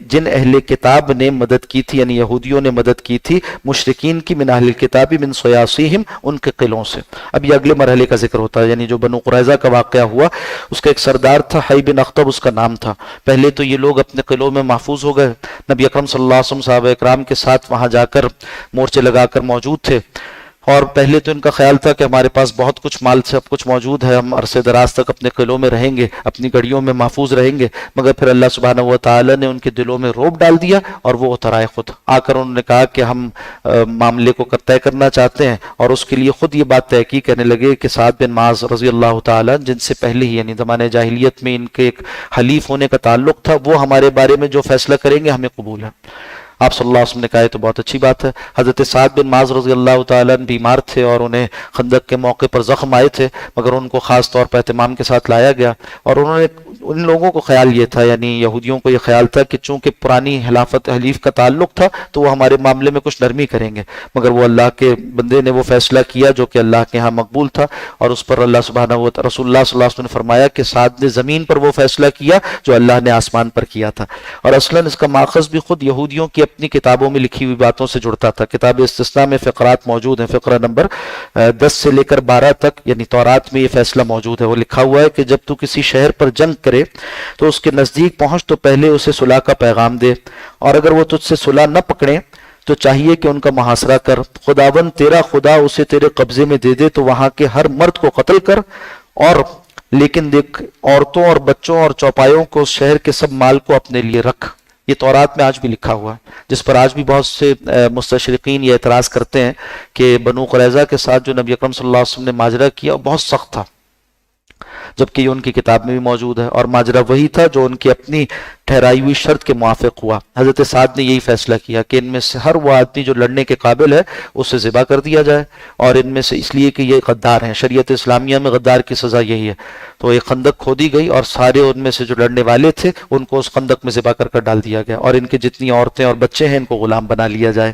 جن اہل کتاب نے مدد کی تھی، یعنی یہودیوں نے مدد کی تھی مشرکین کی، من اہل الکتاب من سیاسیہم، ان کے قلعوں سے. اب یہ اگلے مرحلے کا ذکر ہوتا ہے، یعنی جو بنو قریظہ کا واقعہ ہوا اس کا ایک سردار تھا، حی بن اخطب اس کا نام تھا. پہلے تو یہ لوگ اپنے قلعوں میں محفوظ ہو گئے، نبی اکرم صلی اللہ علیہ وسلم صحابہ اکرام کے ساتھ وہاں جا کر مورچے لگا کر موجود تھے. اور پہلے تو ان کا خیال تھا کہ ہمارے پاس بہت کچھ مال سب کچھ موجود ہے، ہم عرصے دراز تک اپنے قلعوں میں رہیں گے، اپنی گڑیوں میں محفوظ رہیں گے. مگر پھر اللہ سبحانہ و تعالی نے ان کے دلوں میں رعب ڈال دیا اور وہ اتر آئے. خود آ کر انہوں نے کہا کہ ہم معاملے کو طے کرنا چاہتے ہیں، اور اس کے لیے خود یہ بات طے کی، کہنے لگے کہ سعد بن معاذ رضی اللہ تعالیٰ، جن سے پہلے ہی یعنی زمانۂ جاہلیت میں ان کے ایک حلیف ہونے کا تعلق تھا، وہ ہمارے بارے میں جو فیصلہ کریں گے ہمیں قبول ہے. آپ صلی اللہ علیہ وسلم نے کہا تو بہت اچھی بات ہے. حضرت سعد بن معاذ رضی اللہ تعالیٰ بیمار تھے اور انہیں خندق کے موقع پر زخم آئے تھے، مگر ان کو خاص طور پر اہتمام کے ساتھ لایا گیا. اور انہوں نے ان لوگوں کو خیال یہ تھا، یعنی یہودیوں کو یہ خیال تھا کہ چونکہ پرانی حلیف کا تعلق تھا تو وہ ہمارے معاملے میں کچھ نرمی کریں گے. مگر وہ اللہ کے بندے نے وہ فیصلہ کیا جو کہ اللہ کے ہاں مقبول تھا، اور اس پر اللہ سبحانہ و تعالیٰ رسول اللہ صلی اللہ علیہ وسلم نے فرمایا کہ سعد نے زمین پر وہ فیصلہ کیا جو اللہ نے آسمان پر کیا تھا. اور اصلاً اس کا ماخذ بھی خود یہودیوں کی اپنی کتابوں میں لکھی ہوئی باتوں سے جڑتا تھا. کتاب استثناء میں فقرات موجود ہیں، فقرہ نمبر 10 سے لے کر 12 تک، یعنی تورات میں یہ فیصلہ موجود ہے. وہ لکھا ہوا ہے کہ جب تو کسی شہر پر جنگ کرے تو اس کے نزدیک پہنچ تو پہلے اسے صلح کا پیغام دے، اور اگر وہ تجھ سے صلح نہ پکڑیں تو چاہیے کہ ان کا محاصرہ کر. خداوند تیرا خدا اسے تیرے قبضے میں دے دے تو وہاں کے ہر مرد کو قتل کر، اور لیکن دیکھ عورتوں اور بچوں اور چوپایوں کو، شہر کے سب مال کو اپنے لیے رکھ. یہ تورات میں آج بھی لکھا ہوا ہے، جس پر آج بھی بہت سے مستشرقین یہ اعتراض کرتے ہیں کہ بنو قریظہ کے ساتھ جو نبی اکرم صلی اللہ علیہ وسلم نے ماجرا کیا بہت سخت تھا، جبکہ یہ ان کی کتاب میں بھی موجود ہے، اور ماجرا وہی تھا جو ان کی اپنی ٹھہرائی ہوئی شرط کے موافق ہوا. حضرت سعد نے یہی فیصلہ کیا کہ ان میں سے ہر وہ آدمی جو لڑنے کے قابل ہے اسے ذبح کر دیا جائے، اور ان میں سے اس لیے کہ یہ غدار ہیں، شریعت اسلامیہ میں غدار کی سزا یہی ہے. تو ایک خندق کھودی گئی اور سارے ان میں سے جو لڑنے والے تھے ان کو اس خندق میں ذبح کر ڈال دیا گیا، اور ان کی جتنی عورتیں اور بچے ہیں ان کو غلام بنا لیا جائے.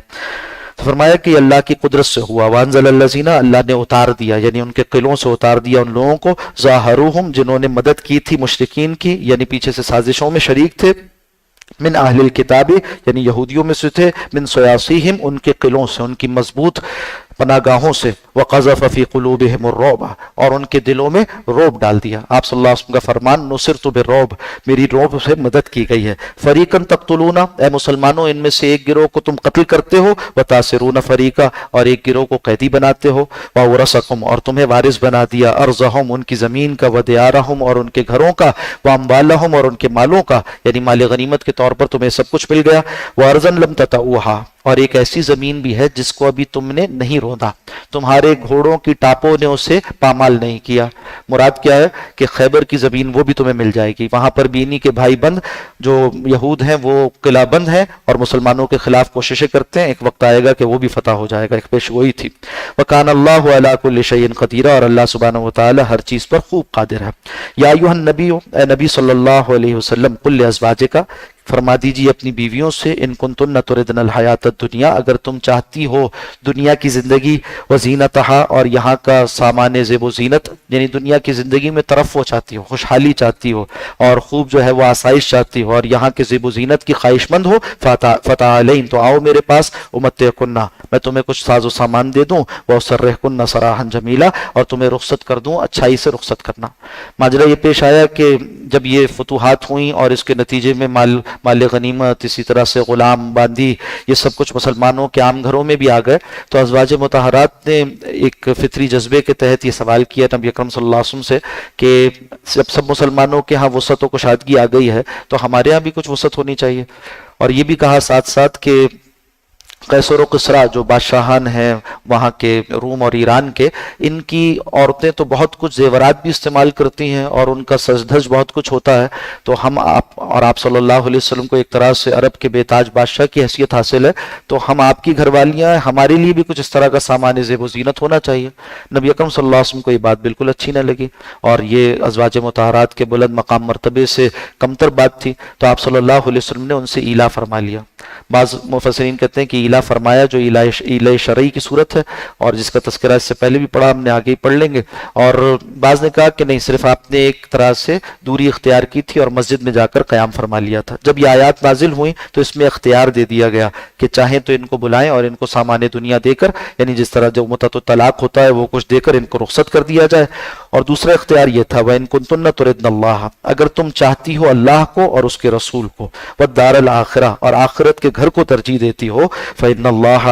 فرمایا کہ اللہ کی قدرت سے ہوا. وانزل الذین، اللہ نے اتار دیا، یعنی ان کے قلعوں سے اتار دیا ان لوگوں کو، ظاہروہم، جنہوں نے مدد کی تھی مشرکین کی، یعنی پیچھے سے سازشوں میں شریک تھے، من اہل الکتاب، یعنی یہودیوں میں سے تھے، من سیاسیہم، ان کے قلعوں سے، ان کی مضبوط پناہ گاہوں سے، وقذف فی قلوبہم الرعب، اور ان کے دلوں میں رعب ڈال دیا. آپ صلی اللہ علیہ وسلم کا فرمان، نصرت بالرعب، میری رعب سے مدد کی گئی ہے. فریقاً تقتلون، اے مسلمانوں ان میں سے ایک گروہ کو تم قتل کرتے ہو، وتاسرون فریقا، اور ایک گروہ کو قیدی بناتے ہو، وورثکم، اور تمہیں وارث بنا دیا، ارضہم، ان کی زمین کا، ودیارہم، اور ان کے گھروں کا، واموالہم، اور ان کے مالوں کا، یعنی مال غنیمت کے طور پر تمہیں سب کچھ مل گیا. وارضا لم تطئوہا، اور ایک ایسی زمین بھی ہے جس کو ابھی تم نے نہیں روندا، تمہارے گھوڑوں کی ٹاپوں نے اسے پامال نہیں کیا. مراد کیا ہے کہ خیبر کی زمین وہ بھی تمہیں مل جائے گی. وہاں پر بھی انہی کے بھائی بند جو یہود ہیں وہ قلعہ بند ہیں اور مسلمانوں کے خلاف کوششیں کرتے ہیں. ایک وقت آئے گا کہ وہ بھی فتح ہو جائے گا، ایک پیشگوئی تھی. وَكَانَ اللَّهُ عَلَىٰ كُلِّ شَيْءٍ قَدِيرًا، اور اللہ سبحانہ وتعالی ہر چیز پر خوب قادر ہے. یا ایھا النبی، اے نبی صلی اللہ علیہ وسلم، قل لازواجک، فرما دیجیے اپنی بیویوں سے، ان کنتن تردن الحیات الدنیا، اگر تم چاہتی ہو دنیا کی زندگی، وزینتہا، اور یہاں کا سامان زیب و زینت، یعنی دنیا کی زندگی میں ترفع چاہتی ہو، خوشحالی چاہتی ہو، اور خوب جو ہے وہ آسائش چاہتی ہو، اور یہاں کے زیب و زینت کی خواہش مند ہو، فتعالین، تو آؤ میرے پاس، امتعکن، میں تمہیں کچھ ساز و سامان دے دوں، واسرحکن سراحا جمیلا، اور تمہیں رخصت کر دوں اچھائی سے رخصت کرنا. ماجرا یہ پیش آیا کہ جب یہ فتوحات ہوئیں اور اس کے نتیجے میں مال غنیمت، اسی طرح سے غلام باندی، یہ سب کچھ مسلمانوں کے عام گھروں میں بھی آ گئے، تو ازواج مطہرات نے ایک فطری جذبے کے تحت یہ سوال کیا نبی اکرم صلی اللہ علیہ وسلم سے کہ جب سب مسلمانوں کے ہاں وسعت و کشادگی آ گئی ہے تو ہمارے ہاں بھی کچھ وسعت ہونی چاہیے. اور یہ بھی کہا ساتھ ساتھ کہ قیصر و کسریٰ جو بادشاہان ہیں وہاں کے روم اور ایران کے، ان کی عورتیں تو بہت کچھ زیورات بھی استعمال کرتی ہیں اور ان کا سج دھج بہت کچھ ہوتا ہے، تو ہم آپ صلی اللہ علیہ وسلم کو ایک طرح سے عرب کے بے تاج بادشاہ کی حیثیت حاصل ہے، تو ہم آپ کی گھر والیاں ہیں، ہمارے لیے بھی کچھ اس طرح کا سامان زیب و زینت ہونا چاہیے۔ نبی اکرم صلی اللہ علیہ وسلم کو یہ بات بالکل اچھی نہ لگی، اور یہ ازواج مطہرات کے بلند مقام مرتبے سے کمتر بات تھی، تو آپ صلی اللہ علیہ وسلم نے ان سے ایلا فرما لیا۔ بعض مفسرین کہتے ہیں کہ ایلا فرمایا جو ایلا شرعی کی صورت ہے، اور جس کا تذکرہ اس سے پہلے بھی پڑھا، ہم نے آگے ہی پڑھ لیں گے، اور بعض نے کہا کہ نہیں، صرف آپ نے ایک طرح سے دوری اختیار کی تھی اور مسجد میں جا کر قیام فرما لیا تھا۔ جب یہ آیات نازل ہوئیں تو اس میں اختیار دے دیا گیا کہ چاہیں تو ان کو بلائیں اور ان کو سامان دنیا دے کر، یعنی جس طرح جو متعت الطلاق ہوتا ہے وہ کچھ دے کر ان کو رخصت کر دیا جائے، اور دوسرا اختیار یہ تھا وَإِن كُنتُنَّ تُرِدْنَ اللَّهَ، اگر تم چاہتی ہو اللہ کو اور اس کے رسول کو، وَالدَّارَ الْآخِرَةَ، اور آخرت کے گھر کو ترجیح دیتی ہو، فَإِنَّ اللَّهَ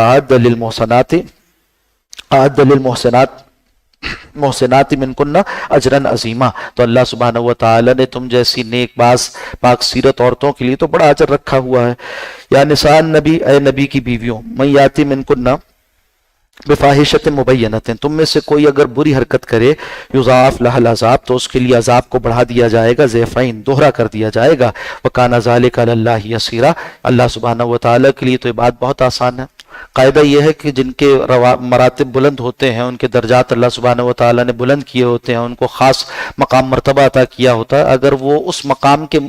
أَعَدَّ محسنات منکن اجرن عظیما، تو اللہ سبحانہ و تعالی نے تم جیسی نیک باز پاک سیرت عورتوں کے لیے تو بڑا اجر رکھا ہوا ہے۔ یا نساء النبی، اے نبی کی بیویوں، من یاتی منکن بفاحشۃ مبینۃ، تم میں سے کوئی اگر بری حرکت کرے، یضاعف لها العذاب، تو اس کے لیے عذاب کو بڑھا دیا جائے گا، ضعفین، دوہرا کر دیا جائے گا، وکان ذلک علی اللہ یسیرا، اللہ سبحانہ و تعالی کے لیے تو یہ بات بہت آسان ہے۔ قاعدہ یہ ہے کہ جن کے مراتب بلند ہوتے ہیں، ان کے درجات اللہ سبحانہ و تعالی نے بلند کیے ہوتے ہیں، ان کو خاص مقام مرتبہ عطا کیا ہوتا ہے، اگر وہ اس مقام کے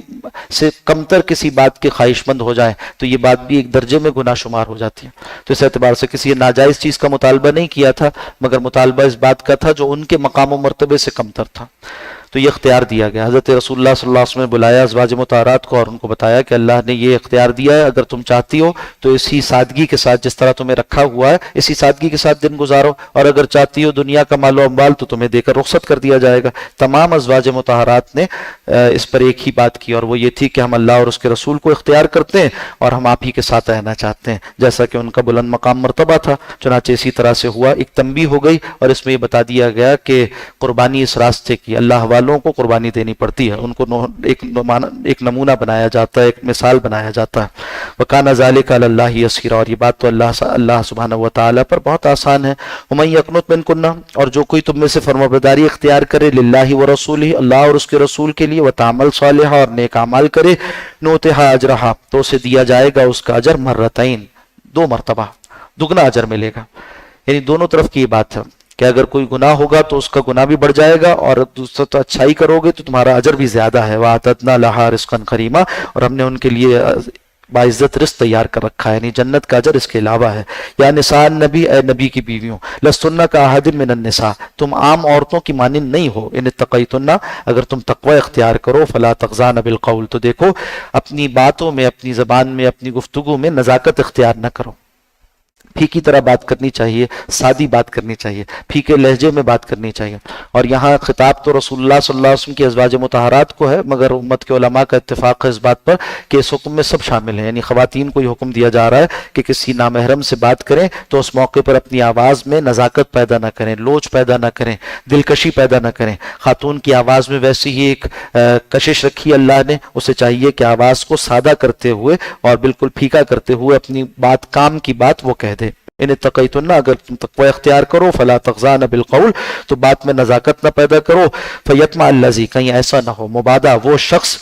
سے کمتر کسی بات کے خواہش مند ہو جائیں تو یہ بات بھی ایک درجے میں گناہ شمار ہو جاتی ہے۔ تو اس اعتبار سے کسی ناجائز چیز کا مطالبہ نہیں کیا تھا، مگر مطالبہ اس بات کا تھا جو ان کے مقام و مرتبے سے کمتر تھا، تو یہ اختیار دیا گیا۔ حضرت رسول اللہ صلی اللہ علیہ وسلم نے بلایا ازواج مطہرات کو اور ان کو بتایا کہ اللہ نے یہ اختیار دیا ہے، اگر تم چاہتی ہو تو اسی سادگی کے ساتھ جس طرح تمہیں رکھا ہوا ہے اسی سادگی کے ساتھ دن گزارو، اور اگر چاہتی ہو دنیا کا مال و اموال تو تمہیں دے کر رخصت کر دیا جائے گا۔ تمام ازواج مطہرات نے اس پر ایک ہی بات کی، اور وہ یہ تھی کہ ہم اللہ اور اس کے رسول کو اختیار کرتے ہیں اور ہم آپ ہی کے ساتھ رہنا چاہتے ہیں، جیسا کہ ان کا بلند مقام مرتبہ تھا۔ چنانچہ اسی طرح سے ہوا، ایک تنبیہ ہو گئی، اور اس میں یہ بتا دیا گیا کہ قربانی اس راستے کی، اللہ والوں کو قربانی دینی پڑتی ہے، ان کو ایک نمونہ بنایا جاتا ہے، ایک مثال بنایا جاتا ہے۔ وَكَانَ ذَلِكَ عَلَى اللَّهِ يَسِيرًا، اور یہ بات تو اللہ سبحانہ و تعالیٰ پر بہت آسان ہے۔ وَمَن يَقْنُتْ مِنكُنَّ، اور جو کوئی تم میں سے فرمانبرداری اختیار کرے، للہ ورسولہ، اللہ اور اس کے رسول کے لیے، وَتَعْمَلْ صَالِحًا، اور نیک اعمال کرے، نُؤْتِهَا أَجْرَهَا، تو اسے دیا جائے گا اس کا اجر مرتين، دو مرتبہ دگنا اجر ملے گا۔ یعنی دونوں طرف کی یہ بات ہے کہ اگر کوئی گناہ ہوگا تو اس کا گناہ بھی بڑھ جائے گا، اور دوسرا تو اچھائی کرو گے تو تمہارا اجر بھی زیادہ ہے۔ وَأَعْتَدْنَا لَهَا رِزْقًا كَرِيمًا، اور ہم نے ان کے لیے باعزت رزق تیار کر رکھا ہے، یعنی جنت کا اجر اس کے علاوہ ہے۔ یا نساء النبی، اے نبی کی بیویوں، لستن کاحد من النساء، تم عام عورتوں کی مانند نہیں ہو، ان اتقیتن، اگر تم تقوی اختیار کرو، فلا تخضعن بالقول، تو دیکھو اپنی باتوں میں، اپنی زبان میں، اپنی گفتگو میں نزاکت اختیار نہ کرو، پھیکی طرح بات کرنی چاہیے، سادی بات کرنی چاہیے، پھیکے لہجے میں بات کرنی چاہیے۔ اور یہاں خطاب تو رسول اللہ صلی اللہ علیہ وسلم کی ازواج مطہرات کو ہے، مگر امت کے علماء کا اتفاق ہے اس بات پر کہ اس حکم میں سب شامل ہیں، یعنی خواتین کو یہ حکم دیا جا رہا ہے کہ کسی نامحرم سے بات کریں تو اس موقع پر اپنی آواز میں نزاکت پیدا نہ کریں، لوچ پیدا نہ کریں، دلکشی پیدا نہ کریں۔ خاتون کی آواز میں ویسی ہی ایک کشش رکھی اللہ نے، اسے چاہیے کہ آواز کو سادہ کرتے ہوئے اور بالکل پھیکا کرتے ہوئے اپنی بات، کام کی بات وہ کہہ دے۔ ان اتقیتن، اگر تم تقوی اختیار کرو، فلا تخضعن بالقول، تو بات میں نزاکت نہ پیدا کرو، فیطمع الذی، کہیں ایسا نہ ہو، مبادا وہ شخص،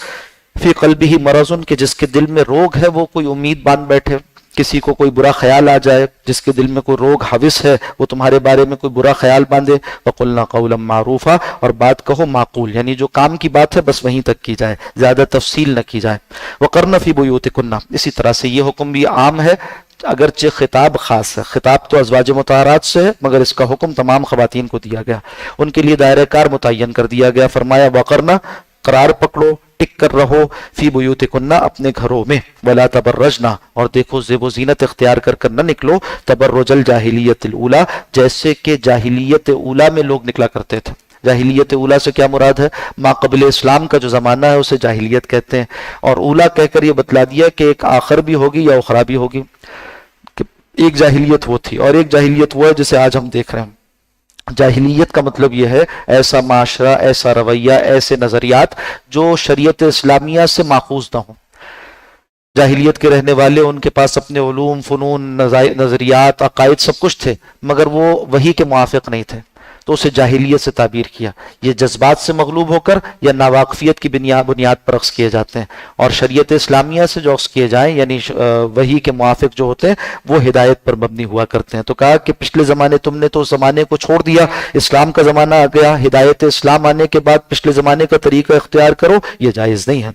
فی قلبہ مرض، کہ جس کے دل میں روگ ہے، وہ کوئی امید باندھ بیٹھے، کسی کو کوئی برا خیال آ جائے، جس کے دل میں کوئی روگ حوث ہے، وہ تمہارے بارے میں کوئی برا خیال باندھے۔ وقلنا قولا معروفا، اور بات کہو معقول، یعنی جو کام کی بات ہے بس وہیں تک کی جائے، زیادہ تفصیل نہ کی جائے۔ وقرن فی بیوتکن، اسی طرح سے یہ حکم بھی عام ہے، اگرچہ خطاب خاص ہے، خطاب تو ازواج مطہرات سے ہے، مگر اس کا حکم تمام خواتین کو دیا گیا، ان کے لیے دائرہ کار متعین کر دیا گیا۔ فرمایا وقرنا، قرار پکڑو، ٹک کر رہو، فی بیوتکن، اپنے گھروں میں، ولا تبرجنا، اور دیکھو زیب و زینت اختیار کر کر نہ نکلو، تبرج الجاہلیت الاولی، جیسے کہ جاہلیت اولی میں لوگ نکلا کرتے تھے۔ جاہلیت اولیٰ سے کیا مراد ہے؟ ما قبل اسلام کا جو زمانہ ہے اسے جاہلیت کہتے ہیں، اور اولیٰ کہہ کر یہ بتلا دیا کہ ایک آخر بھی ہوگی یا اخری بھی ہوگی، کہ ایک جاہلیت وہ تھی اور ایک جاہلیت وہ ہے جسے آج ہم دیکھ رہے ہیں۔ جاہلیت کا مطلب یہ ہے ایسا معاشرہ، ایسا رویہ، ایسے نظریات جو شریعت اسلامیہ سے ماخوذ نہ ہوں۔ جاہلیت کے رہنے والے، ان کے پاس اپنے علوم، فنون، نظریات، عقائد سب کچھ تھے، مگر وہ وحی کے موافق نہیں تھے، تو اسے جاہلیت سے تعبیر کیا۔ یہ جذبات سے مغلوب ہو کر یا ناواقفیت کی بنیاد پر اخذ کیے جاتے ہیں، اور شریعت اسلامیہ سے جو اخذ کیے جائیں یعنی وحی کے موافق جو ہوتے ہیں وہ ہدایت پر مبنی ہوا کرتے ہیں۔ تو کہا کہ پچھلے زمانے تم نے تو اس زمانے کو چھوڑ دیا، اسلام کا زمانہ آ گیا، ہدایت اسلام آنے کے بعد پچھلے زمانے کا طریقہ اختیار کرو، یہ جائز نہیں ہے۔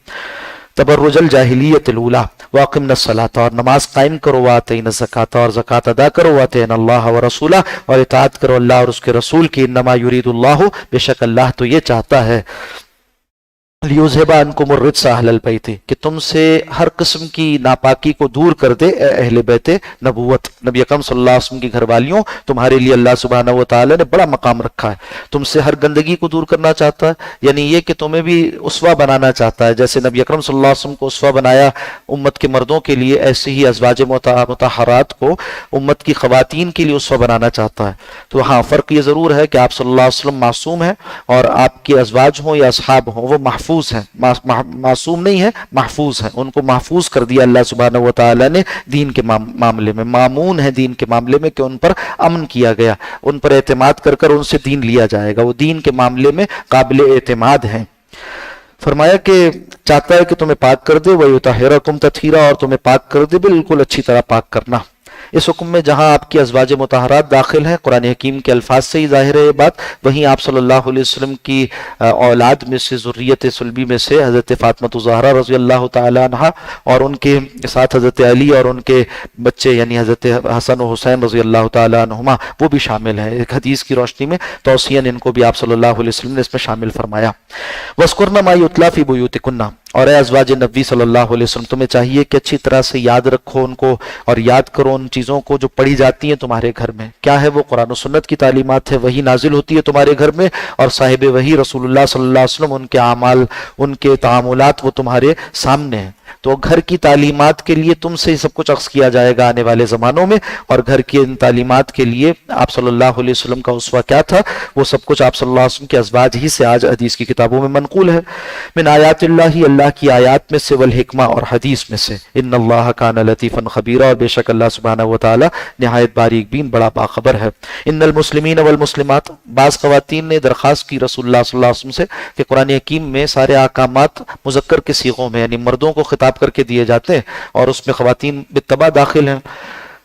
تبرج الجاہلیت الاولی واقمنا الصلاۃ، اور نماز قائم کرو، واتینا الزکاۃ، اور زکوٰۃ ادا کرو، واتینا اللہ ورسولہ، اور اطاعت کرو اللہ اور اس کے رسول کی، انما یرید اللہ، بے شک اللہ تو یہ چاہتا ہے، لیذھب عنکم الرجس اہل البیت، کہ تم سے ہر قسم کی ناپاکی کو دور کر دے اے اہل بیت نبوت، نبی اکرم صلی اللہ علیہ وسلم کی گھر والیوں، تمہارے لیے اللہ سبحانہ و تعالی نے بڑا مقام رکھا ہے، تم سے ہر گندگی کو دور کرنا چاہتا ہے، یعنی یہ کہ تمہیں بھی اسوہ بنانا چاہتا ہے، جیسے نبی اکرم صلی اللہ علیہ وسلم کو اسوہ بنایا امت کے مردوں کے لیے، ایسے ہی ازواج مطہرات کو امت کی خواتین کے لیے اسوہ بنانا چاہتا ہے۔ تو ہاں فرق یہ ضرور ہے کہ آپ صلی اللہ علیہ وسلم معصوم ہیں، اور آپ کے ازواج ہوں یا اصحاب ہوں وہ محفوظ ہیں، معصوم نہیں ہے، محفوظ ہیں، ان کو محفوظ کر دیا اللہ سبحانہ و تعالی نے دین کے معاملے میں، مامون ہے دین کے معاملے میں، کہ ان پر امن کیا گیا، ان پر اعتماد کر کر ان سے دین لیا جائے گا، وہ دین کے معاملے میں قابل اعتماد ہیں۔ فرمایا کہ چاہتا ہے کہ تمہیں پاک کر دے، وَيُطَهِّرَكُمْ تَطْهِيرًا، اور تمہیں پاک کر دے بالکل اچھی طرح پاک کرنا۔ اس حکم میں جہاں آپ کی ازواج مطہرات داخل ہیں، قرآن حکیم کے الفاظ سے ہی ظاہر ہے یہ بات، وہیں آپ صلی اللہ علیہ وسلم کی اولاد میں سے، ذریت صلبی میں سے حضرت فاطمہ زہرا رضی اللہ تعالی عنہ، اور ان کے ساتھ حضرت علی اور ان کے بچے یعنی حضرت حسن و حسین رضی اللہ تعالی عنہما، وہ بھی شامل ہیں۔ ایک حدیث کی روشنی میں توصیاً ان کو بھی آپ صلی اللہ علیہ وسلم نے اس میں شامل فرمایا۔ وَاذْكُرْنَ مَا يُتْلَىٰ فِي بُيُوتِكُنَّ، اور اے ازواج نبی صلی اللہ علیہ وسلم تمہیں چاہیے کہ اچھی طرح سے یاد رکھو ان کو، اور یاد کرو ان چیزوں کو جو پڑھی جاتی ہیں تمہارے گھر میں۔ کیا ہے وہ؟ قرآن و سنت کی تعلیمات ہے، وہی نازل ہوتی ہے تمہارے گھر میں، اور صاحب وحی رسول اللہ صلی اللہ علیہ وسلم، ان کے اعمال، ان کے تعاملات وہ تمہارے سامنے ہیں۔ تو گھر کی تعلیمات کے لیے تم سے سب کچھ اخذ کیا جائے گا آنے والے زمانوں میں، اور گھر کی ان تعلیمات کے لیے آپ صلی اللہ علیہ وسلم کا اسوہ کیا تھا، وہ سب کچھ آپ صلی اللہ علیہ وسلم کے ازواج ہی سے آج حدیث کی کتابوں میں منقول ہے۔ من آیات اللہ، اللہ کی آیات میں سے، والحکمہ، اور حدیث میں سے، ان اللہ کان لطیفا خبیرا، اور بے شک اللہ سبحانہ و تعالی نہایت باریک بین، بڑا باخبر ہے۔ ان المسلمین والمسلمات، بعض خواتین نے درخواست کی رسول اللہ صلی اللہ علیہ وسلم سے کہ قرآن حکیم میں سارے احکامات مذکر کے صیغوں میں یعنی مردوں کو خطاب کر کے دیے جاتے ہیں، اور اس میں خواتین بالطبع داخل ہیں،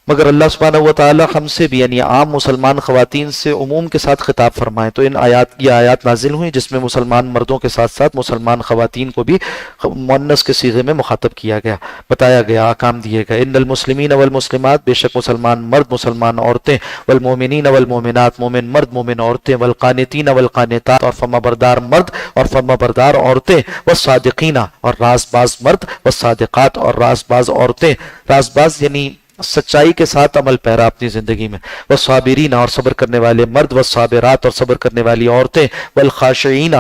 مگر اللہ سبحانہ و تعالی ہم سے بھی یعنی عام مسلمان خواتین سے عموم کے ساتھ خطاب فرمائیں۔ تو یہ آیات نازل ہوئیں جس میں مسلمان مردوں کے ساتھ ساتھ مسلمان خواتین کو بھی مؤنث کے صیغے میں مخاطب کیا گیا، بتایا گیا، احکام دیے گئے۔ ان المسلمین والمسلمات، بے شک مسلمان مرد، مسلمان عورتیں، والمؤمنین والمؤمنات، مومن مرد، مومن عورتیں، والقانتین والقانتات، اور فرما بردار مرد اور فرما بردار عورتیں، والصادقین، اور راز باز مرد، والصادقات، اور راز باز عورتیں، راز باز یعنی سچائی کے ساتھ عمل پیرا اپنی زندگی میں، والصابرین، اور صبر کرنے والے مرد، والصابرات، اور صبر کرنے والی عورتیں، والخاشعین،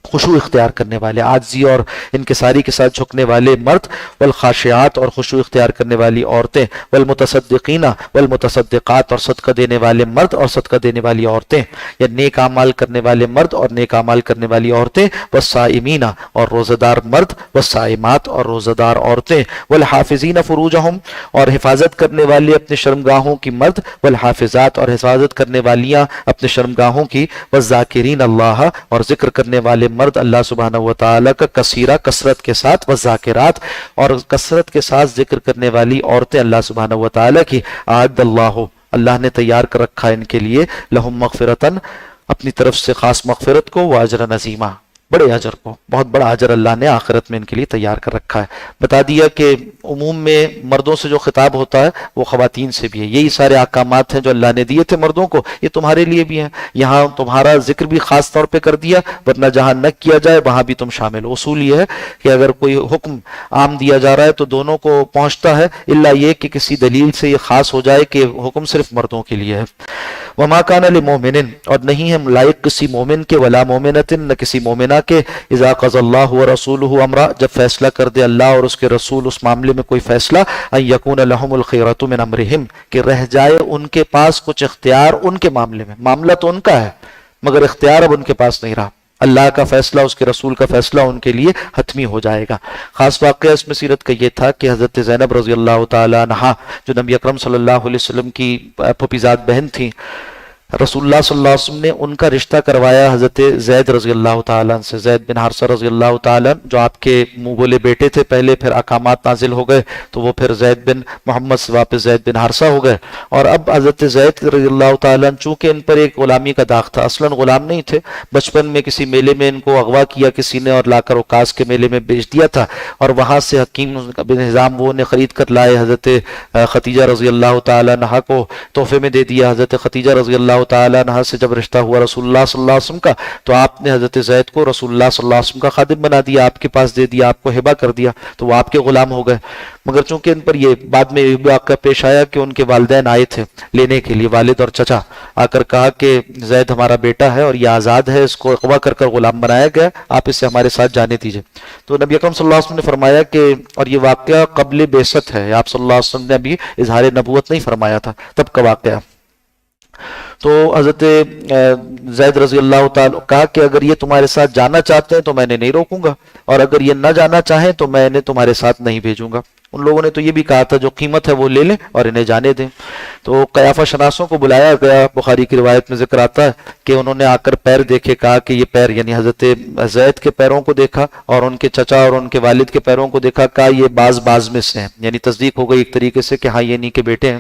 خشوع اختیار کرنے والے، عاجزی اور انکساری کے ساتھ جھکنے والے مرد، والخاشعات، اور خشوع اختیار کرنے والی عورتیں، والمتصدقین والمتصدقات، اور صدقہ دینے والے مرد اور صدقہ دینے والی عورتیں، یا نیک اعمال کرنے والے مرد اور نیک اعمال کرنے والی عورتیں، والصائمین، اور روزہ دار مرد، والصائمات، اور روزہ دار عورتیں، والحافظین فروجہم، اور حفاظت کرنے والے اپنے شرمگاہوں کی مرد، والحافظات، اور حفاظت کرنے والیاں اپنے شرمگاہوں کی، والذاکرین اللہ، اور ذکر کرنے والے مرد اللہ سبحانہ و تعالیٰ کا کثیرہ، کثرت کے ساتھ، والذاکرات، اور کثرت کے ساتھ ذکر کرنے والی عورتیں اللہ سبحانہ و تعالیٰ کی، اعد اللہ نے تیار کر رکھا ان کے لیے، لہم مغفرتن، اپنی طرف سے خاص مغفرت کو، واجرا عظیما، بڑے اجر کو، بہت بڑا اجر اللہ نے آخرت میں ان کے لیے تیار کر رکھا ہے۔ بتا دیا کہ عموم میں مردوں سے جو خطاب ہوتا ہے وہ خواتین سے بھی ہے، یہی سارے احکامات ہیں جو اللہ نے دیے تھے مردوں کو، یہ تمہارے لیے بھی ہیں، یہاں تمہارا ذکر بھی خاص طور پہ کر دیا، ورنہ جہاں نہ کیا جائے وہاں بھی تم شامل ہو۔ اصول یہ ہے کہ اگر کوئی حکم عام دیا جا رہا ہے تو دونوں کو پہنچتا ہے، الا یہ کہ کسی دلیل سے یہ خاص ہو جائے کہ حکم صرف مردوں کے لیے ہے۔ وما کان لمؤمن، اور نہیں ہے لائق کسی مومن کے، ولا مومنۃ، نہ کسی مومنہ کے، اذا قضى اللہ ورسولہ امرا، جب فیصلہ کر دے اللہ اور اس کے رسول اس معاملے میں کوئی فیصلہ، ان یکون لہم الخیرۃ من امرہم، کہ رہ جائے ان کے پاس کچھ اختیار ان کے معاملے میں، معاملہ تو ان کا ہے مگر اختیار اب ان کے پاس نہیں رہا۔ اللہ کا فیصلہ، اس کے رسول کا فیصلہ ان کے لیے حتمی ہو جائے گا۔ خاص واقعہ اس میں سیرت کا یہ تھا کہ حضرت زینب رضی اللہ تعالی عنہا جو نبی اکرم صلی اللہ علیہ وسلم کی پھوپھیزاد بہن تھیں، رسول اللہ صلی اللہ علیہ وسلم نے ان کا رشتہ کروایا حضرت زید رضی اللہ تعالیٰ عنہ سے، زید بن حارثہ رضی اللہ تعالیٰ عنہ جو آپ کے منہ بولے بیٹے تھے پہلے، پھر احکامات نازل ہو گئے تو وہ پھر زید بن محمد سے واپس زید بن حارثہ ہو گئے، اور اب حضرت زید رضی اللہ تعالیٰ عنہ چونکہ ان پر ایک غلامی کا داغ تھا، اصلاً غلام نہیں تھے، بچپن میں کسی میلے میں ان کو اغوا کیا کسی نے اور لا کر عکاظ کے میلے میں بیچ دیا تھا، اور وہاں سے حکیم بن حزام وہ نے خرید کر لائے، حضرت ختیجہ رضی اللہ تعالیٰ عنہ کو تحفے میں دے دیا۔ حضرت ختیجہ رضی اللہ تعالیٰ عنہ سے جب رشتہ ہوا رسول اللہ صلی اللہ علیہ وسلم کا تو آپ نے حضرت زید کو رسول اللہ صلی اللہ علیہ وسلم کا خادم بنا دیا، آپ کے پاس دے دیا، آپ کو ہبہ کر دیا، تو وہ آپ کے غلام ہو گئے۔ مگر چونکہ ان پر یہ بعد میں یہ واقعہ پیش آیا کہ ان کے والدین آئے تھے لینے کے لیے، والد اور چچا آ کر کہا کہ زید ہمارا بیٹا ہے اور یہ آزاد ہے، اس کو اغوا کر غلام بنایا گیا، آپ اسے ہمارے ساتھ جانے دیجئے۔ تو نبی اکرم صلی اللہ علیہ وسلم نے فرمایا کہ، اور یہ واقعہ قبل بعثت ہے، آپ صلی اللہ علیہ وسلم نے ابھی اظہار نبوت نہیں فرمایا تھا، تب کا واقعہ۔ تو حضرت زید رضی اللہ تعالیٰ کہا کہ اگر یہ تمہارے ساتھ جانا چاہتے ہیں تو میں انہیں نہیں روکوں گا، اور اگر یہ نہ جانا چاہیں تو میں انہیں تمہارے ساتھ نہیں بھیجوں گا۔ ان لوگوں نے تو یہ بھی کہا تھا جو قیمت ہے وہ لے لیں اور انہیں جانے دیں۔ تو قیافہ شناسوں کو بلایا گیا، بخاری کی روایت میں ذکر آتا ہے کہ انہوں نے آ کر پیر دیکھے، کہا کہ یہ پیر، یعنی حضرت زید کے پیروں کو دیکھا اور ان کے چچا اور ان کے والد کے پیروں کو دیکھا، کہا یہ باز میں سے ہیں، یعنی تصدیق ہو گئی ایک طریقے سے کہ ہاں یہ انہی کے بیٹے ہیں۔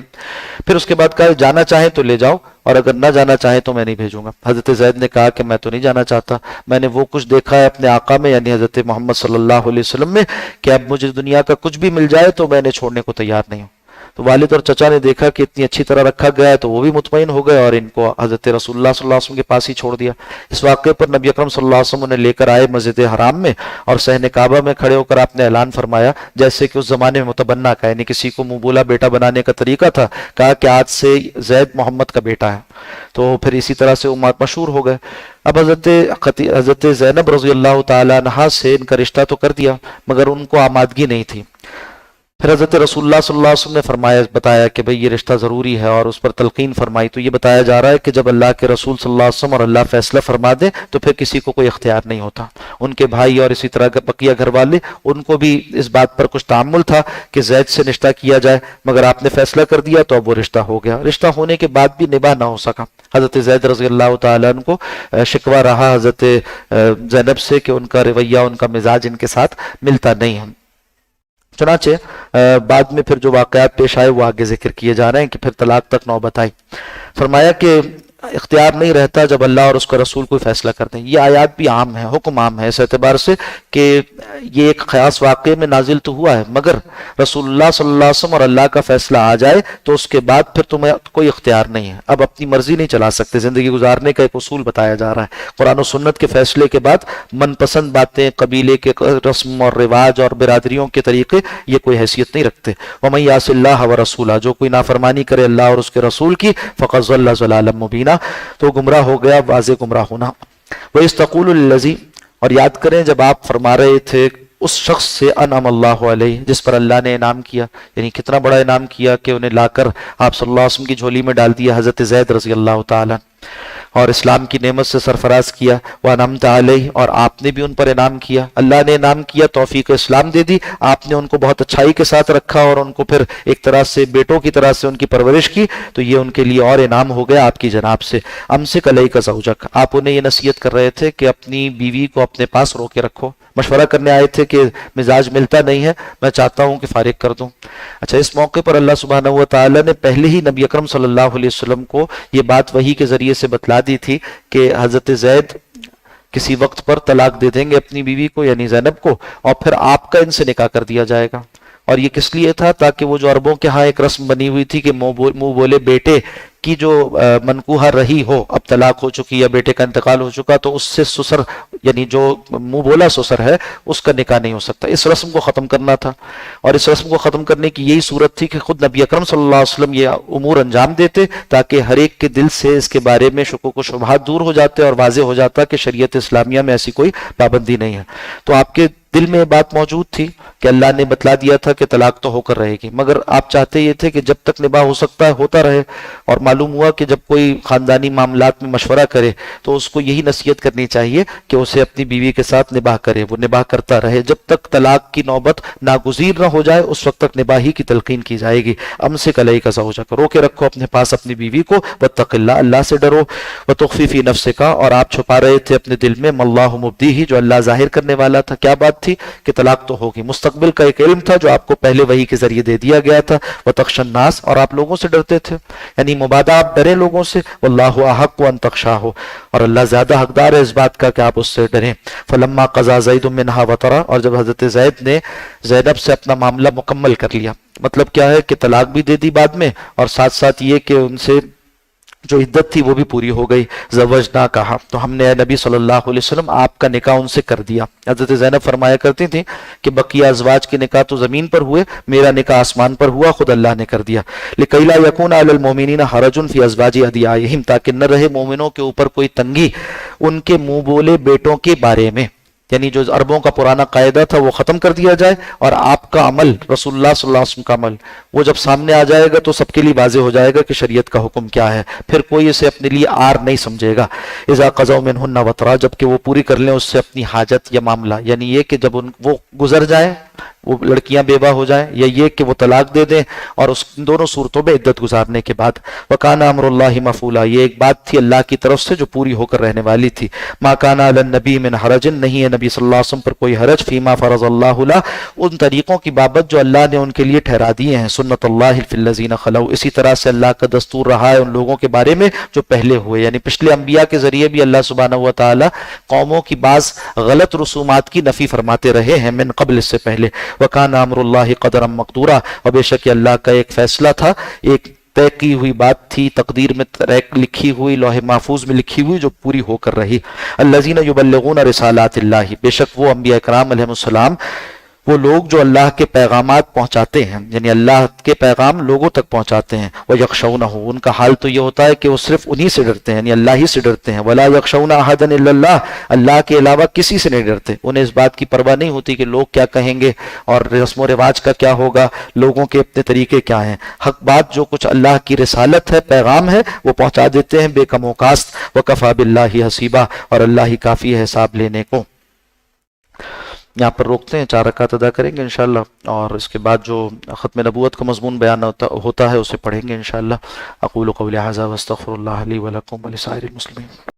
پھر اس کے بعد کہا جانا چاہیں تو لے جاؤ اور اگر نہ جانا چاہیں تو میں نہیں بھیجوں گا۔ حضرت زید نے کہا کہ میں تو نہیں جانا چاہتا، میں نے وہ کچھ دیکھا ہے اپنے آقا میں یعنی حضرت محمد صلی اللہ علیہ وسلم میں کہ اب مجھے دنیا کا کچھ بھی مل جائے تو میں انہیں چھوڑنے کو تیار نہیں ہوں۔ تو والد اور چچا نے دیکھا کہ اتنی اچھی طرح رکھا گیا ہے تو وہ بھی مطمئن ہو گئے اور ان کو حضرت رسول اللہ صلی اللہ علیہ وسلم کے پاس ہی چھوڑ دیا۔ اس واقعے پر نبی اکرم صلی اللہ علیہ وسلم انہیں لے کر آئے مسجد حرام میں، اور صحن کعبہ میں کھڑے ہو کر آپ نے اعلان فرمایا جیسے کہ اس زمانے میں متبنہ کا، یعنی کسی کو منہ بولا بیٹا بنانے کا طریقہ تھا، کہا کہ آج سے زید محمد کا بیٹا ہے۔ تو پھر اسی طرح سے امت مشہور ہو گئے۔ اب حضرت زینب رضی اللہ تعالی عنہا سے ان کا رشتہ تو کر دیا مگر ان کو آمادگی نہیں تھی۔ پھر حضرت رسول اللہ صلی اللہ علیہ وسلم نے بتایا کہ بھئی یہ رشتہ ضروری ہے اور اس پر تلقین فرمائی۔ تو یہ بتایا جا رہا ہے کہ جب اللہ کے رسول صلی اللہ علیہ وسلم اور اللہ فیصلہ فرما دے تو پھر کسی کو کوئی اختیار نہیں ہوتا۔ ان کے بھائی اور اسی طرح کے بقیہ گھر والے، ان کو بھی اس بات پر کچھ تعامل تھا کہ زید سے رشتہ کیا جائے، مگر آپ نے فیصلہ کر دیا تو اب وہ رشتہ ہو گیا۔ رشتہ ہونے کے بعد بھی نباہ نہ ہو سکا۔ حضرت زید رضی اللہ تعالیٰ عنہ کو شکوہ رہا حضرت زینب سے کہ ان کا رویہ، ان کا مزاج ان کے ساتھ ملتا نہیں ہے۔ چنانچہ بعد میں پھر جو واقعات پیش آئے وہ آگے ذکر کیے جا رہے ہیں کہ پھر طلاق تک نوبت آئی۔ فرمایا کہ اختیار نہیں رہتا جب اللہ اور اس کا رسول کوئی فیصلہ کرتے ہیں۔ یہ آیات بھی عام ہے، حکم عام ہے اس اعتبار سے کہ یہ ایک خاص واقعے میں نازل تو ہوا ہے، مگر رسول اللہ صلی اللہ علیہ وسلم اور اللہ کا فیصلہ آ جائے تو اس کے بعد پھر تمہیں کوئی اختیار نہیں ہے، اب اپنی مرضی نہیں چلا سکتے۔ زندگی گزارنے کا ایک اصول بتایا جا رہا ہے۔ قرآن و سنت کے فیصلے کے بعد من پسند باتیں، قبیلے کے رسم اور رواج اور برادریوں کے طریقے یہ کوئی حیثیت نہیں رکھتے۔ وَمَن يَعْصِ اللَّهَ وَرَسُولَهُ، جو کوئی نافرمانی کرے اللہ اور اس کے رسول کی، فَقَدْ ضَلَّ ضَلَالًا مُبِينًا، تو گمراہ ہو گیا واضح گمراہ ہونا۔ وَإِذْ تَقُولُ لِلَّذِي، اور یاد کریں جب آپ فرما رہے تھے اس شخص سے انعم اللہ علیہ، جس پر اللہ نے انعام کیا، یعنی کتنا بڑا انعام کیا کہ انہیں لا کر آپ صلی اللہ علیہ وسلم کی جھولی میں ڈال دیا حضرت زید رضی اللہ تعالیٰ، اور اسلام کی نعمت سے سرفراز کیا۔ وَأَنْعَمْتَ عَلَيْهِ، اور آپ نے بھی ان پر انعام کیا، اللہ نے انعام کیا، توفیق اسلام دے دی، آپ نے ان کو بہت اچھائی کے ساتھ رکھا اور ان کو پھر ایک طرح سے بیٹوں کی طرح سے ان کی پرورش کی، تو یہ ان کے لیے اور انعام ہو گیا آپ کی جناب سے۔ امسک علیک زوجک، آپ انہیں یہ نصیحت کر رہے تھے کہ اپنی بیوی کو اپنے پاس رو کے رکھو، مشورہ کرنے آئے تھے کہ مزاج ملتا نہیں ہے، میں چاہتا ہوں کہ فارغ کر دوں۔ اچھا، اس موقع پر اللہ سبحانہ و تعالیٰ نے پہلے ہی نبی اکرم صلی اللہ علیہ وسلم کو یہ بات وحی کے ذریعے سے بتلا دی تھی کہ حضرت زید کسی وقت پر طلاق دے دیں گے اپنی بیوی کو یعنی زینب کو، اور پھر آپ کا ان سے نکاح کر دیا جائے گا۔ اور یہ کس لیے تھا؟ تاکہ وہ جو عربوں کے ہاں ایک رسم بنی ہوئی تھی کہ منہ بولے بیٹے کی جو منکوحہ رہی ہو، اب طلاق ہو چکی یا بیٹے کا انتقال ہو چکا، تو اس سے سسر یعنی جو منہ بولا سسر ہے اس کا نکاح نہیں ہو سکتا۔ اس رسم کو ختم کرنا تھا، اور اس رسم کو ختم کرنے کی یہی صورت تھی کہ خود نبی اکرم صلی اللہ علیہ وسلم یہ امور انجام دیتے تاکہ ہر ایک کے دل سے اس کے بارے میں شکوک و شبہات دور ہو جاتے اور واضح ہو جاتا کہ شریعت اسلامیہ میں ایسی کوئی پابندی نہیں ہے۔ تو آپ کے دل میں یہ بات موجود تھی کہ اللہ نے بتلا دیا تھا کہ طلاق تو ہو کر رہے گی، مگر آپ چاہتے یہ تھے کہ جب تک نباہ ہو سکتا ہے ہوتا رہے، اور معلوم ہوا کہ جب کوئی خاندانی معاملات میں مشورہ کرے تو اس کو یہی نصیحت کرنی چاہیے کہ اسے اپنی بیوی کے ساتھ نباہ کرے، وہ نباہ کرتا رہے جب تک طلاق کی نوبت ناگزیر نہ ہو جائے، اس وقت تک نباہی کی تلقین کی جائے گی۔ امسک علیک زوجک، رو کے رکھو اپنے پاس اپنی بیوی کو، واتق اللہ، اللہ سے ڈرو، وتخفی فی نفسک، اور آپ چھپا رہے تھے اپنے دل میں، ما اللہ مبدیہ، جو اللہ ظاہر کرنے والا تھا۔ کیا بات تھی؟ کہ طلاق تو ہوگی، مستقبل کا ایک علم تھا جو آپ کو پہلے وحی کے ذریعے دے دیا گیا تھا۔ وتخشى الناس، اور آپ لوگوں سے ڈرتے تھے، یعنی مبادہ آپ ڈریں لوگوں سے، واللہ احق ان تخشاہ، اور اللہ زیادہ حقدار ہے اس بات کا کہ آپ اس سے ڈریں۔ فلما قضى زید منها وطرا، اور جب حضرت زید نے زینب سے اپنا معاملہ مکمل کر لیا، مطلب کیا ہے کہ طلاق بھی دے دی بعد میں، اور ساتھ ساتھ یہ کہ ان سے جو عدت تھی وہ بھی پوری ہو گئی، زوجنا کہا، تو ہم نے اے نبی صلی اللہ علیہ وسلم آپ کا نکاح ان سے کر دیا۔ حضرت زینب فرمایا کرتی تھیں کہ بقیہ ازواج کے نکاح تو زمین پر ہوئے، میرا نکاح آسمان پر ہوا، خود اللہ نے کر دیا۔ لِكَيْ لَا يَكُونَ عَلَى الْمُؤْمِنِينَ حَرَجٌ فِي أَزْوَاجِ أَدْعِيَائِهِمْ، تاکہ نہ رہے مومنوں کے اوپر کوئی تنگی ان کے منہ بولے بیٹوں کے بارے میں، یعنی جو عربوں کا پرانا قاعدہ تھا وہ ختم کر دیا جائے، اور آپ کا عمل، رسول اللہ صلی اللہ علیہ وسلم کا عمل، وہ جب سامنے آ جائے گا تو سب کے لیے واضح ہو جائے گا کہ شریعت کا حکم کیا ہے، پھر کوئی اسے اپنے لیے آر نہیں سمجھے گا۔ اذا قضوا منہن وطرا، جب کہ وہ پوری کر لیں اس سے اپنی حاجت یا معاملہ، یعنی یہ کہ جب وہ گزر جائیں، وہ لڑکیاں بیوہ ہو جائیں، یا یہ کہ وہ طلاق دے دیں، اور اس دونوں صورتوں میں عدت گزارنے کے بعد۔ وَكَانَ أَمْرُ اللَّهِ مَفْعُولًا، یہ ایک بات تھی اللہ کی طرف سے جو پوری ہو کر رہنے والی تھی۔ مَا كَانَ عَلَى النَّبِيِّ مِنْ حَرَجٍ، نہیں ہے نبی صلی اللہ علیہ وسلم پر کوئی حرج، فِيمَا فَرَضَ اللَّهُ لَهُ، ان طریقوں کی بابت جو اللہ نے ان کے لیے ٹھہرا دیے ہیں، سنت اللہ فی الذین خلوا، اسی طرح سے اللہ کا دستور رہا ہے ان لوگوں کے بارے میں جو پہلے ہوئے، یعنی پچھلے انبیاء کے ذریعے بھی اللہ سبحانہ و تعالی قوموں کی بعض غلط رسومات کی نفی فرماتے رہے ہیں من قبل، اس سے پہلے۔ وَكَانَ أَمْرُ اللَّهِ قَدْرًا مَقْدُورًا، اور بے شک اللہ کا ایک فیصلہ تھا، ایک طے کی ہوئی بات تھی، تقدیر میں لکھی ہوئی، لوح محفوظ میں لکھی ہوئی، جو پوری ہو کر رہی۔ الذین یبلغون رسالات اللہ، بے شک وہ انبیاء کرام علیہ السلام، وہ لوگ جو اللہ کے پیغامات پہنچاتے ہیں، یعنی اللہ کے پیغام لوگوں تک پہنچاتے ہیں۔ وَيَخْشَوْنَهُ، ان کا حال تو یہ ہوتا ہے کہ وہ صرف انہی سے ڈرتے ہیں، یعنی اللہ ہی سے ڈرتے ہیں۔ وَلَا يَخْشَوْنَ أَحَدًا إِلَّا اللَّهَ، اللہ کے علاوہ کسی سے نہیں ڈرتے، انہیں اس بات کی پرواہ نہیں ہوتی کہ لوگ کیا کہیں گے اور رسم و رواج کا کیا ہوگا، لوگوں کے اپنے طریقے کیا ہیں۔ حق بات جو کچھ اللہ کی رسالت ہے، پیغام ہے، وہ پہنچا دیتے ہیں بے کم و کاست۔ وَكَفَى بِاللَّهِ حَسِيبًا، اور اللہ ہی کافی ہے حساب لینے کو۔ یہاں پر روکتے ہیں، 4 رکعت ادا کریں گے انشاءاللہ، اور اس کے بعد جو ختم نبوت کا مضمون بیان ہوتا ہے اسے پڑھیں گے انشاءاللہ۔ اقول قولی ھذا واستغفر اللہ لی ولکم ولسائر المسلمین۔